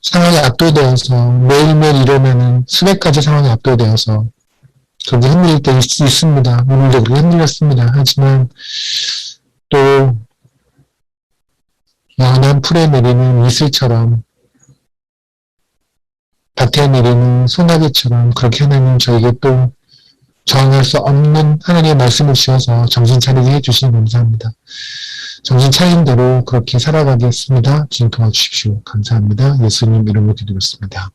상황에 압도되어서 매일매일 일어나는 수백 가지 상황에 압도되어서 그렇게 흔들릴 때 있습니다. 오늘도 그렇게 흔들렸습니다. 하지만 또 연한 풀에 내리는 이슬처럼 밭에 내리는 소나기처럼 그렇게 하나님 저에게 또 저항할 수 없는 하나님의 말씀을 주셔서 정신 차리게 해주시니 감사합니다. 정신 차린 대로 그렇게 살아가겠습니다. 주님 도와주십시오. 감사합니다. 예수님 이름으로 기도했습니다.